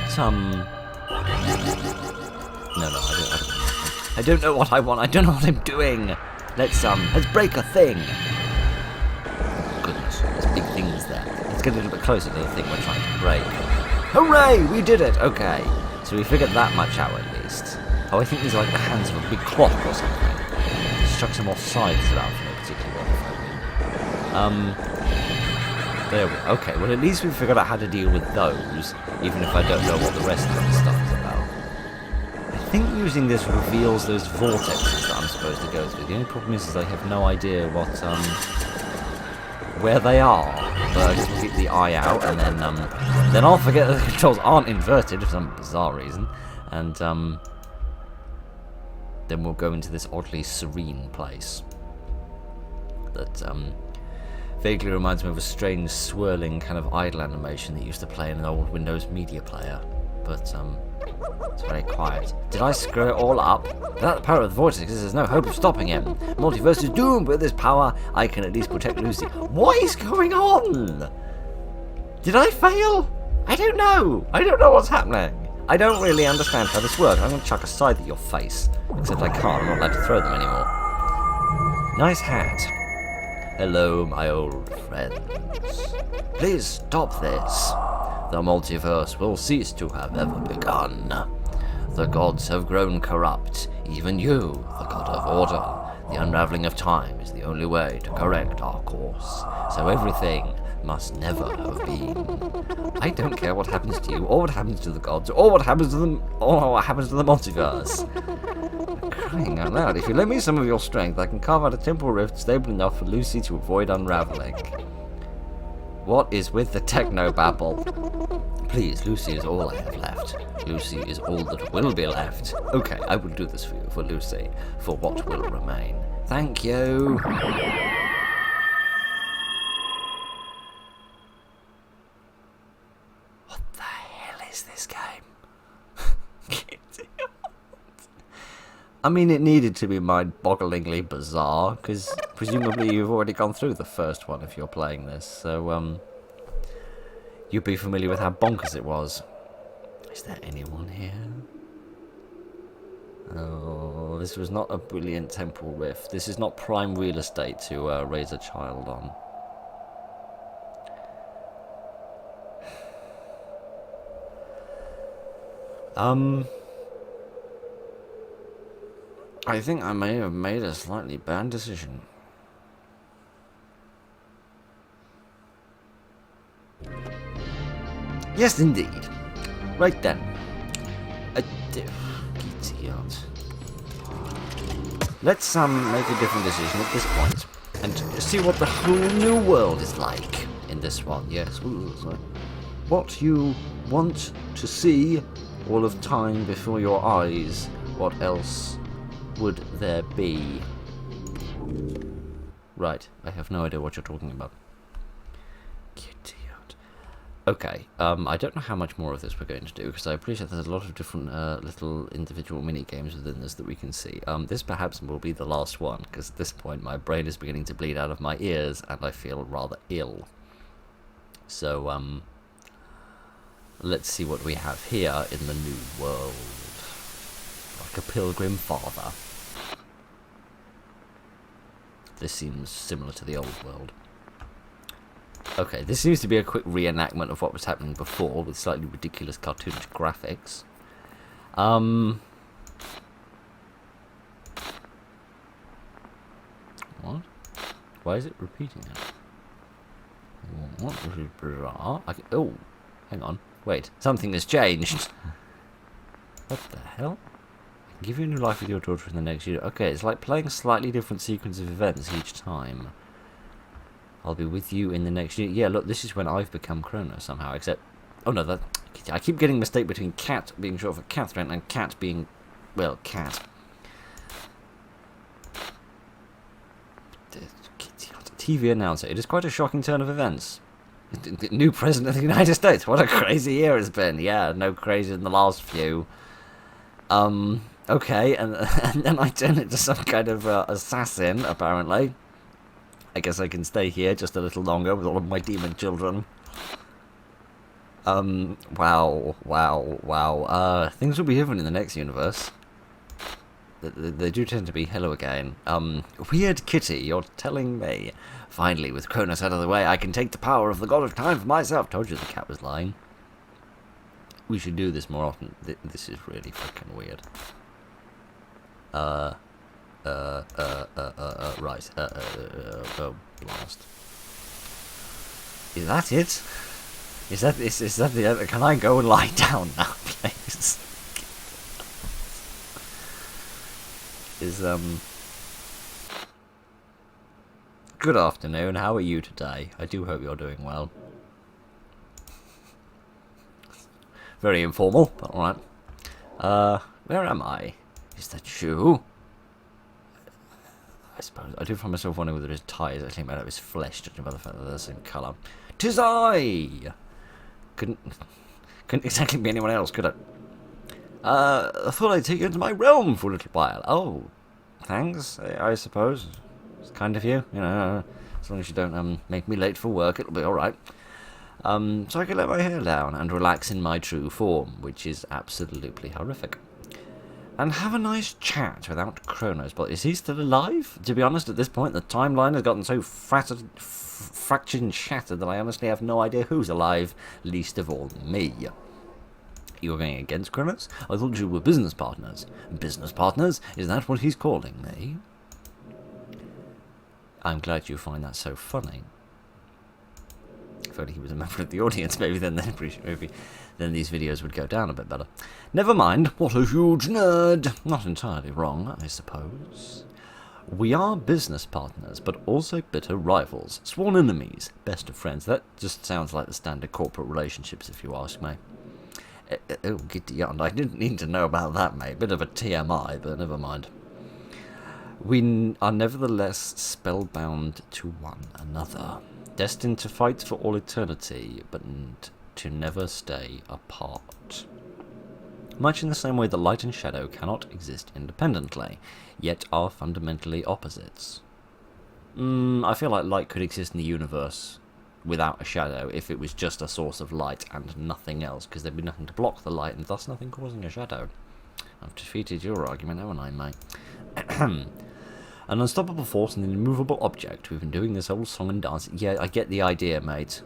No, I don't know what I want. I don't know what I'm doing. Let's break a thing. Goodness, there's big things there. Let's get a little bit closer to the thing we're trying to break. Hooray! We did it! Okay. So we figured that much out at least. Oh, I think these are like the hands of a big clock or something. Let's chuck some more sides around for no particular one. There we go. Okay, well at least we figured out how to deal with those, even if I don't know what the rest of the stuff is about. I think using this reveals those vortexes that I'm supposed to go through. The only problem is I have no idea what, where they are. But I guess we'll keep the eye out, and then I'll forget that the controls aren't inverted for some bizarre reason, and then we'll go into this oddly serene place that vaguely reminds me of a strange swirling kind of idle animation that used to play in an old Windows media player, but it's very quiet. Did I screw it all up? Without the power of the vortex, there's no hope of stopping him. Multiverse is doomed. With this power, I can at least protect Lucy. What is going on? Did I fail? I don't know. I don't know what's happening. I don't really understand how this works. I'm going to chuck a scythe at your face. Except I can't. I'm not allowed to throw them anymore. Nice hat. Hello, my old friends. Please stop this. The multiverse will cease to have ever begun. The gods have grown corrupt. Even you, the god of order. The unraveling of time is the only way to correct our course. So everything must never have been. I don't care what happens to you, or what happens to the gods, or what happens to them, or what happens to the multiverse. Crying out loud, if you lend me some of your strength, I can carve out a temporal rift stable enough for Lucy to avoid unraveling. What is with the techno-babble? Please, Lucy is all I have left. Lucy is all that will be left. Okay, I will do this for you, for Lucy, for what will remain. Thank you. What the hell is this game? I mean, it needed to be mind-bogglingly bizarre, because presumably you've already gone through the first one if you're playing this, so, you'd be familiar with how bonkers it was. Is there anyone here? Oh, this was not a brilliant temporal rift. This is not prime real estate to raise a child on. I think I may have made a slightly bad decision. Yes, indeed. Right then. Let's make a different decision at this point. and see what the whole new world is like in this one. Yes. Ooh, sorry. What you want to see all of time before your eyes. What else would there be? Right, I have no idea what you're talking about. Idiot. Okay, I don't know how much more of this we're going to do, because I appreciate there's a lot of different little individual mini-games within this that we can see. This perhaps will be the last one, because at this point my brain is beginning to bleed out of my ears, and I feel rather ill. So, let's see what we have here in the new world. Like a pilgrim father. This seems similar to the old world. Okay, this seems to be a quick reenactment of what was happening before, with slightly ridiculous cartoonish graphics. What? Why is it repeating it? What? This is bizarre. Oh, hang on. Wait, something has changed. What the hell? Give you a new life with your daughter in the next year. Okay, it's like playing a slightly different sequence of events each time. I'll be with you in the next year. Yeah, look, this is when I've become Kronos somehow, except... Oh no, I keep getting mistake between Cat being short for Catherine and Cat being... Well, Cat. TV announcer. It is quite a shocking turn of events. New President of the United States. What a crazy year it's been. Yeah, no crazier than the last few. Okay, and then I turn into some kind of assassin, apparently. I guess I can stay here just a little longer with all of my demon children. Wow. Things will be different in the next universe. They do tend to be hello again. Weird Kitty, you're telling me. Finally, with Kronos out of the way, I can take the power of the God of Time for myself. Told you the cat was lying. We should do this more often. This is really fucking weird. Right. Oh, blast. Is that it? Is that the other? Can I go and lie down now, please? Good afternoon, how are you today? I do hope you're doing well. Very informal, but alright. Where am I? Is that you? I suppose. I do find myself wondering whether his tie is actually made out of his flesh, judging by the fact that they're the same colour. 'Tis I! Couldn't exactly be anyone else, could it? I thought I'd take you into my realm for a little while. Oh, thanks, I suppose. It's kind of you, know, as long as you don't make me late for work, it'll be alright. So I can let my hair down and relax in my true form, which is absolutely horrific. And have a nice chat without Kronos. But is he still alive? To be honest, at this point, the timeline has gotten so fractured and shattered that I honestly have no idea who's alive, least of all me. You're going against Kronos? I thought you were business partners. Business partners? Is that what he's calling me? I'm glad you find that so funny. If only he was a member of the audience, maybe then these videos would go down a bit better. Never mind, what a huge nerd! Not entirely wrong, I suppose. We are business partners, but also bitter rivals. Sworn enemies, best of friends. That just sounds like the standard corporate relationships, if you ask me. Oh, giddy on. I didn't need to know about that, mate. Bit of a TMI, but never mind. We are nevertheless spellbound to one another. Destined to fight for all eternity, but to never stay apart. Much in the same way that light and shadow cannot exist independently, yet are fundamentally opposites. I feel like light could exist in the universe without a shadow if it was just a source of light and nothing else, because there'd be nothing to block the light and thus nothing causing a shadow. I've defeated your argument, haven't I, mate? An unstoppable force and an immovable object. We've been doing this whole song and dance. Yeah, I get the idea, mate.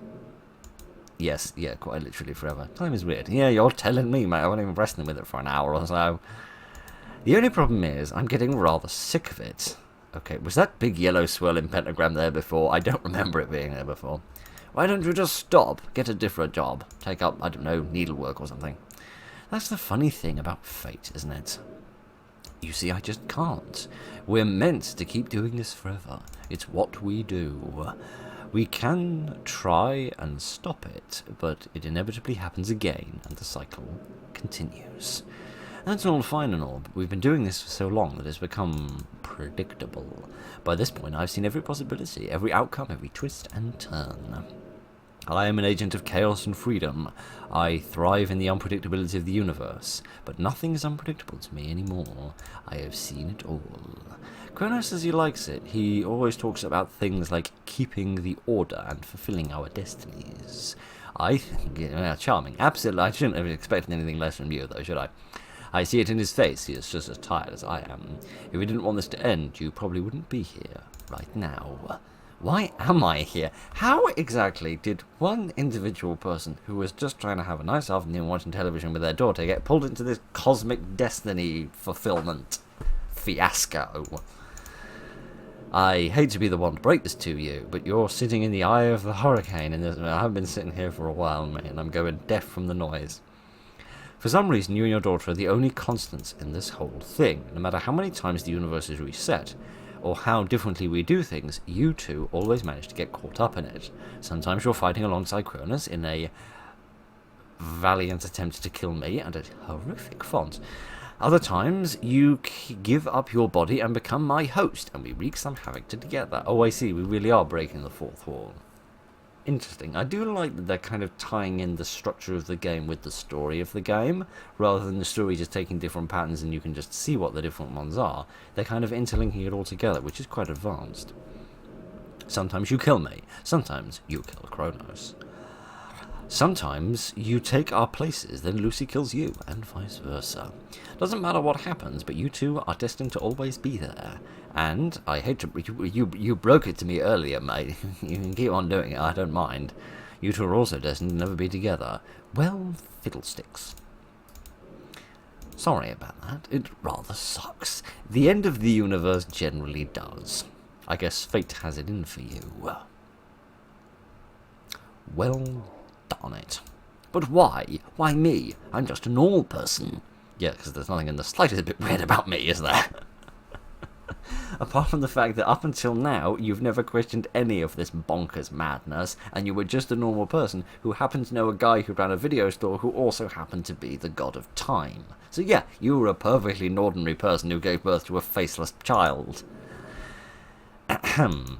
Yes, yeah, quite literally forever. Time is weird. Yeah, you're telling me, mate. I wasn't even wrestling with it for an hour or so. The only problem is, I'm getting rather sick of it. Okay, was that big yellow swirling pentagram there before? I don't remember it being there before. Why don't you just stop? Get a different job. Take up, I don't know, needlework or something. That's the funny thing about fate, isn't it? You see, I just can't. We're meant to keep doing this forever. It's what we do. We can try and stop it, but it inevitably happens again, and the cycle continues. That's all fine and all, but we've been doing this for so long that it's become predictable. By this point, I've seen every possibility, every outcome, every twist and turn. I am an agent of chaos and freedom. I thrive in the unpredictability of the universe, but nothing is unpredictable to me anymore. I have seen it all. Kronos says he likes it. He always talks about things like keeping the order and fulfilling our destinies. I think charming. Absolutely. I shouldn't have expected anything less from you, though, should I? I see it in his face. He is just as tired as I am. If we didn't want this to end, you probably wouldn't be here right now. Why am I here? How exactly did one individual person who was just trying to have a nice afternoon watching television with their daughter get pulled into this cosmic destiny fulfillment fiasco? I hate to be the one to break this to you, but you're sitting in the eye of the hurricane, and I've been sitting here for a while, mate, and I'm going deaf from the noise. For some reason, you and your daughter are the only constants in this whole thing. No matter how many times the universe is reset, or how differently we do things, you two always manage to get caught up in it. Sometimes you're fighting alongside Kronos in a valiant attempt to kill me and a horrific font. Other times, you give up your body and become my host, and we wreak some havoc together. Oh, I see, we really are breaking the fourth wall. Interesting. I do like that they're kind of tying in the structure of the game with the story of the game, rather than the story just taking different patterns and you can just see what the different ones are. They're kind of interlinking it all together, which is quite advanced. Sometimes you kill me. Sometimes you kill Kronos. Sometimes you take our places, then Lucy kills you, and vice versa. Doesn't matter what happens, but you two are destined to always be there. And I hate to you broke it to me earlier, mate. You can keep on doing it, I don't mind. You two are also destined to never be together. Well, fiddlesticks. Sorry about that. It rather sucks. The end of the universe generally does. I guess fate has it in for you. Well, darn it. But why? Why me? I'm just a normal person. Yeah, because there's nothing in the slightest bit weird about me, is there? Apart from the fact that up until now, you've never questioned any of this bonkers madness, and you were just a normal person who happened to know a guy who ran a video store who also happened to be the god of time. So yeah, you were a perfectly ordinary person who gave birth to a faceless child. Ahem.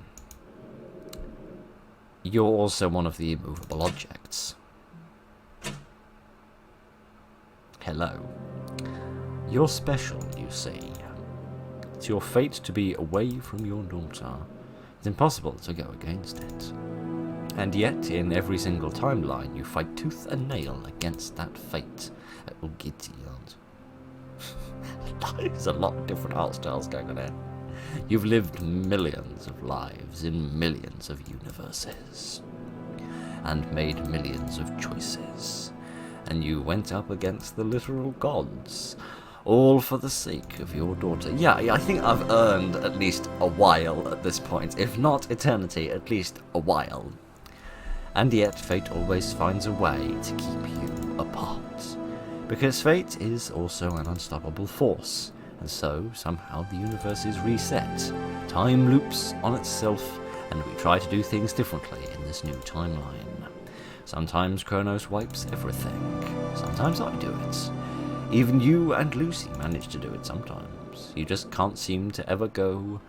You're also one of the immovable objects. Hello. You're special, you see. It's your fate to be away from your daughter. It's impossible to go against it. And yet, in every single timeline, you fight tooth and nail against that fate. Oh, giddy, there's a lot of different art styles going on here. You've lived millions of lives in millions of universes. And made millions of choices. And you went up against the literal gods. All for the sake of your daughter. Yeah, I think I've earned at least a while at this point. If not eternity, at least a while. And yet, fate always finds a way to keep you apart. Because fate is also an unstoppable force. And so, somehow, the universe is reset. Time loops on itself, and we try to do things differently in this new timeline. Sometimes Kronos wipes everything. Sometimes I do it. Even you and Lucy manage to do it sometimes. You just can't seem to ever go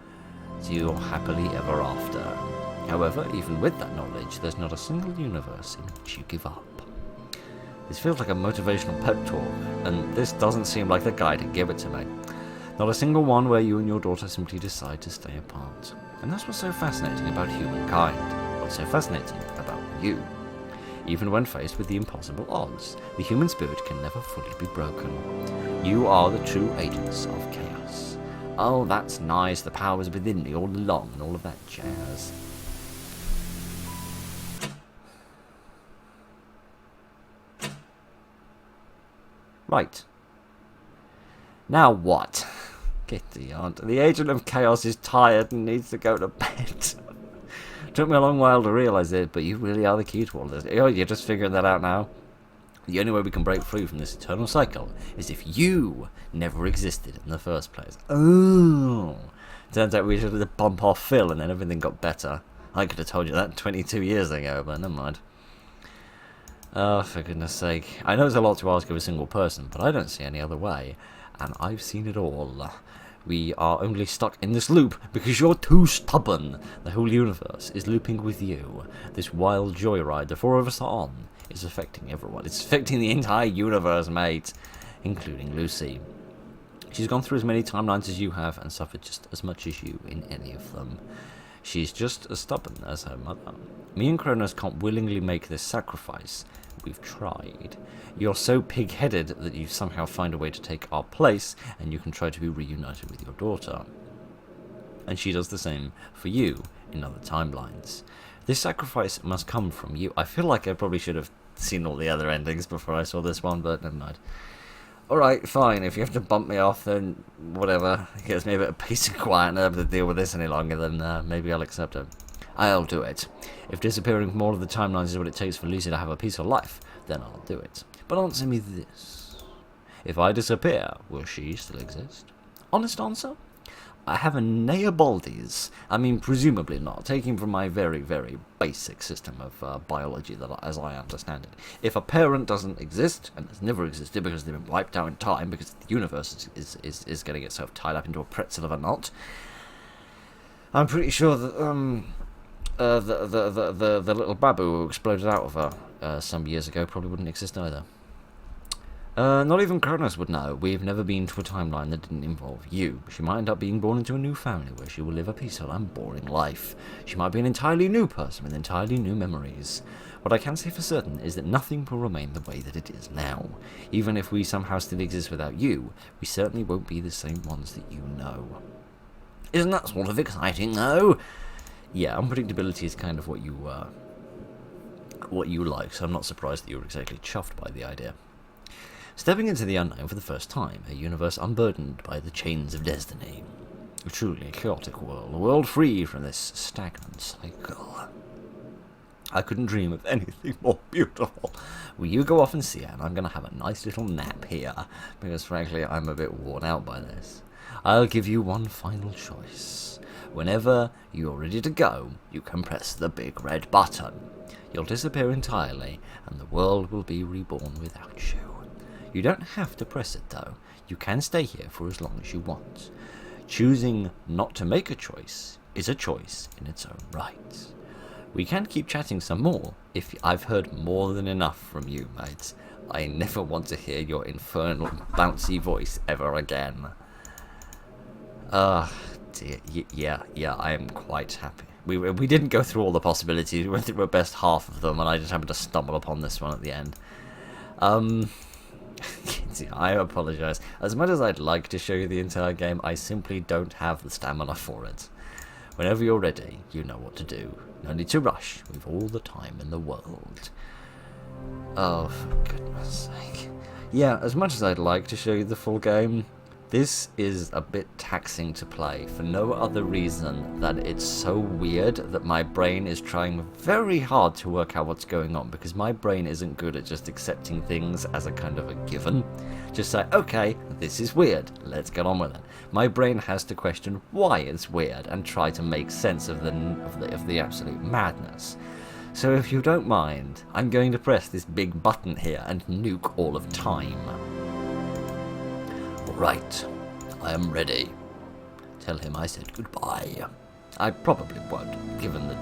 to your happily ever after. However, even with that knowledge, there's not a single universe in which you give up. This feels like a motivational pep talk, and this doesn't seem like the guy to give it to me. Not a single one where you and your daughter simply decide to stay apart. And that's what's so fascinating about humankind. What's so fascinating about you. Even when faced with the impossible odds, the human spirit can never fully be broken. You are the true agents of chaos. Oh, that's nice, the power's within me all along, and all of that jazz. Right. Now what? Get the aunt. The agent of chaos is tired and needs to go to bed. Took me a long while to realise it, but you really are the key to all this. Oh, you're just figuring that out now? The only way we can break free from this eternal cycle is if you never existed in the first place. Oh. Turns out we should have bump off Phil and then everything got better. I could have told you that 22 years ago, but never mind. Oh, for goodness sake. I know it's a lot to ask of a single person, but I don't see any other way. And I've seen it all. We are only stuck in this loop because you're too stubborn. The whole universe is looping with you. This wild joyride the four of us are on is affecting everyone. It's affecting the entire universe, mate. Including Lucy. She's gone through as many timelines as you have and suffered just as much as you in any of them. She's just as stubborn as her mother. Me and Kronos can't willingly make this sacrifice. We've tried. You're so pig-headed that you somehow find a way to take our place, and you can try to be reunited with your daughter. And she does the same for you in other timelines. This sacrifice must come from you. I feel like I probably should have seen all the other endings before I saw this one, but never mind. Alright, fine. If you have to bump me off, then whatever. It gives me a bit of peace and quiet and I don't have to deal with this any longer, then maybe I'll accept it. I'll do it. If disappearing from all of the timelines is what it takes for Lucy to have a peaceful life, then I'll do it. But answer me this. If I disappear, will she still exist? Honest answer? I have a Neobaldies. I mean, presumably not, taking from my very, very basic system of biology as I understand it. If a parent doesn't exist, and has never existed because they've been wiped out in time, because the universe is getting itself tied up into a pretzel of a knot, I'm pretty sure that the little babu who exploded out of her some years ago probably wouldn't exist either. Not even Kronos would know. We've never been to a timeline that didn't involve you. She might end up being born into a new family where she will live a peaceful and boring life. She might be an entirely new person with entirely new memories. What I can say for certain is that nothing will remain the way that it is now. Even if we somehow still exist without you, we certainly won't be the same ones that you know. Isn't that sort of exciting, though? Yeah, unpredictability is kind of what you like, so I'm not surprised that you were exactly chuffed by the idea. Stepping into the unknown for the first time, a universe unburdened by the chains of destiny. A truly chaotic world, a world free from this stagnant cycle. I couldn't dream of anything more beautiful. Will you go off and see her, and I'm going to have a nice little nap here, because frankly I'm a bit worn out by this. I'll give you one final choice. Whenever you're ready to go, you can press the big red button. You'll disappear entirely, and the world will be reborn without you. You don't have to press it, though. You can stay here for as long as you want. Choosing not to make a choice is a choice in its own right. We can keep chatting some more if I've heard more than enough from you, mates. I never want to hear your infernal bouncy voice ever again. Dear. Yeah, I am quite happy. We didn't go through all the possibilities. We went through the best half of them, and I just happened to stumble upon this one at the end. I apologise. As much as I'd like to show you the entire game, I simply don't have the stamina for it. Whenever you're ready, you know what to do. No need to rush. We've all the time in the world. Oh, for goodness sake. Yeah, as much as I'd like to show you the full game, this is a bit taxing to play for no other reason than it's so weird that my brain is trying very hard to work out what's going on, because my brain isn't good at just accepting things as a kind of a given. Just say, okay, this is weird, let's get on with it. My brain has to question why it's weird and try to make sense of the absolute madness. So if you don't mind, I'm going to press this big button here and nuke all of time. Right, I am ready. Tell him I said goodbye. I probably won't, given that,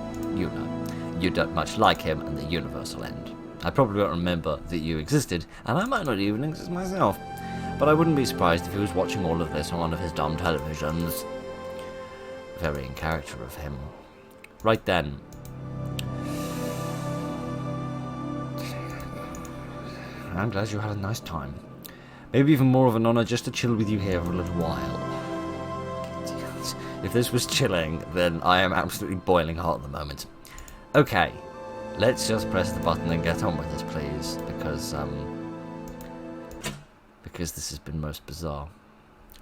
you don't much like him and the universe will end. I probably won't remember that you existed, and I might not even exist myself. But I wouldn't be surprised if he was watching all of this on one of his dumb televisions. Very in character of him. Right then. I'm glad you had a nice time. Maybe even more of an honour just to chill with you here for a little while. If this was chilling, then I am absolutely boiling hot at the moment. Okay, let's just press the button and get on with this, please, because this has been most bizarre.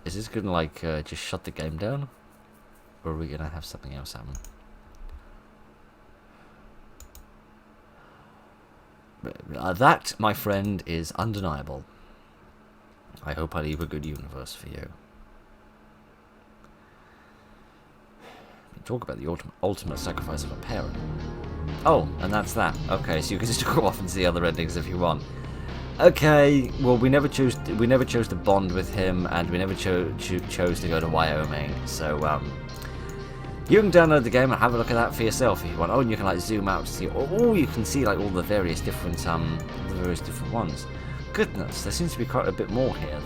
Is this going to, just shut the game down? Or are we going to have something else happen? That, my friend, is undeniable. I hope I leave a good universe for you. talk about the ultimate sacrifice of a parent. Oh, and that's that. Okay, so you can just go off and see other endings if you want. Okay, well, we never chose to bond with him, and we never chose to go to Wyoming. So you can download the game and have a look at that for yourself if you want. Oh, and you can like zoom out to see. Oh, you can see like all the various different ones. Goodness, there seems to be quite a bit more here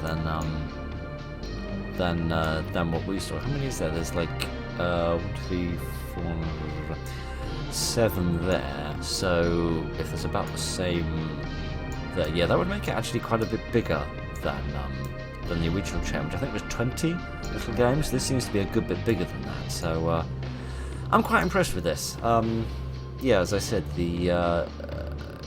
than what we saw. How many is there? There's like 1, 2, 3, 4, 7 there. So if there's about the same there, yeah, that would make it actually quite a bit bigger than the original Cha-I.N.G.E.D, which I think was 20 little games. This seems to be a good bit bigger than that. So I'm quite impressed with this. Yeah, as I said, the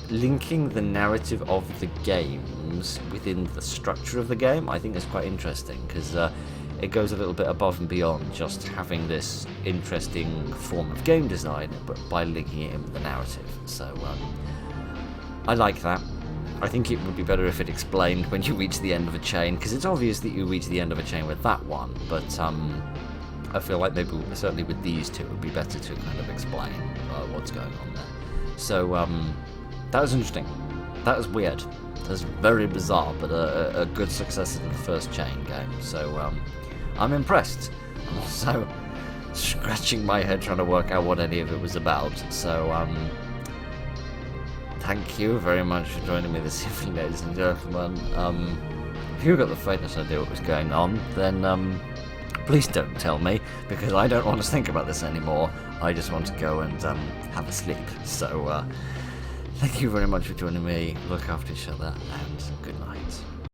linking the narrative of the games within the structure of the game, I think is quite interesting, because it goes a little bit above and beyond just having this interesting form of game design, but by linking it in with the narrative. So I like that. I think it would be better if it explained when you reach the end of a chain, because it's obvious that you reach the end of a chain with that one, but I feel like maybe, certainly with these two, it would be better to kind of explain what's going on there. So that was interesting. That was weird. That was very bizarre, but a good successor to the first Cha-I.N.G.E.D game. So I'm impressed. I'm also scratching my head trying to work out what any of it was about. So thank you very much for joining me this evening, ladies and gentlemen. If you've got the faintest idea what was going on, then please don't tell me, because I don't want to think about this anymore. I just want to go and have a sleep. So thank you very much for joining me. Look after each other, and good night.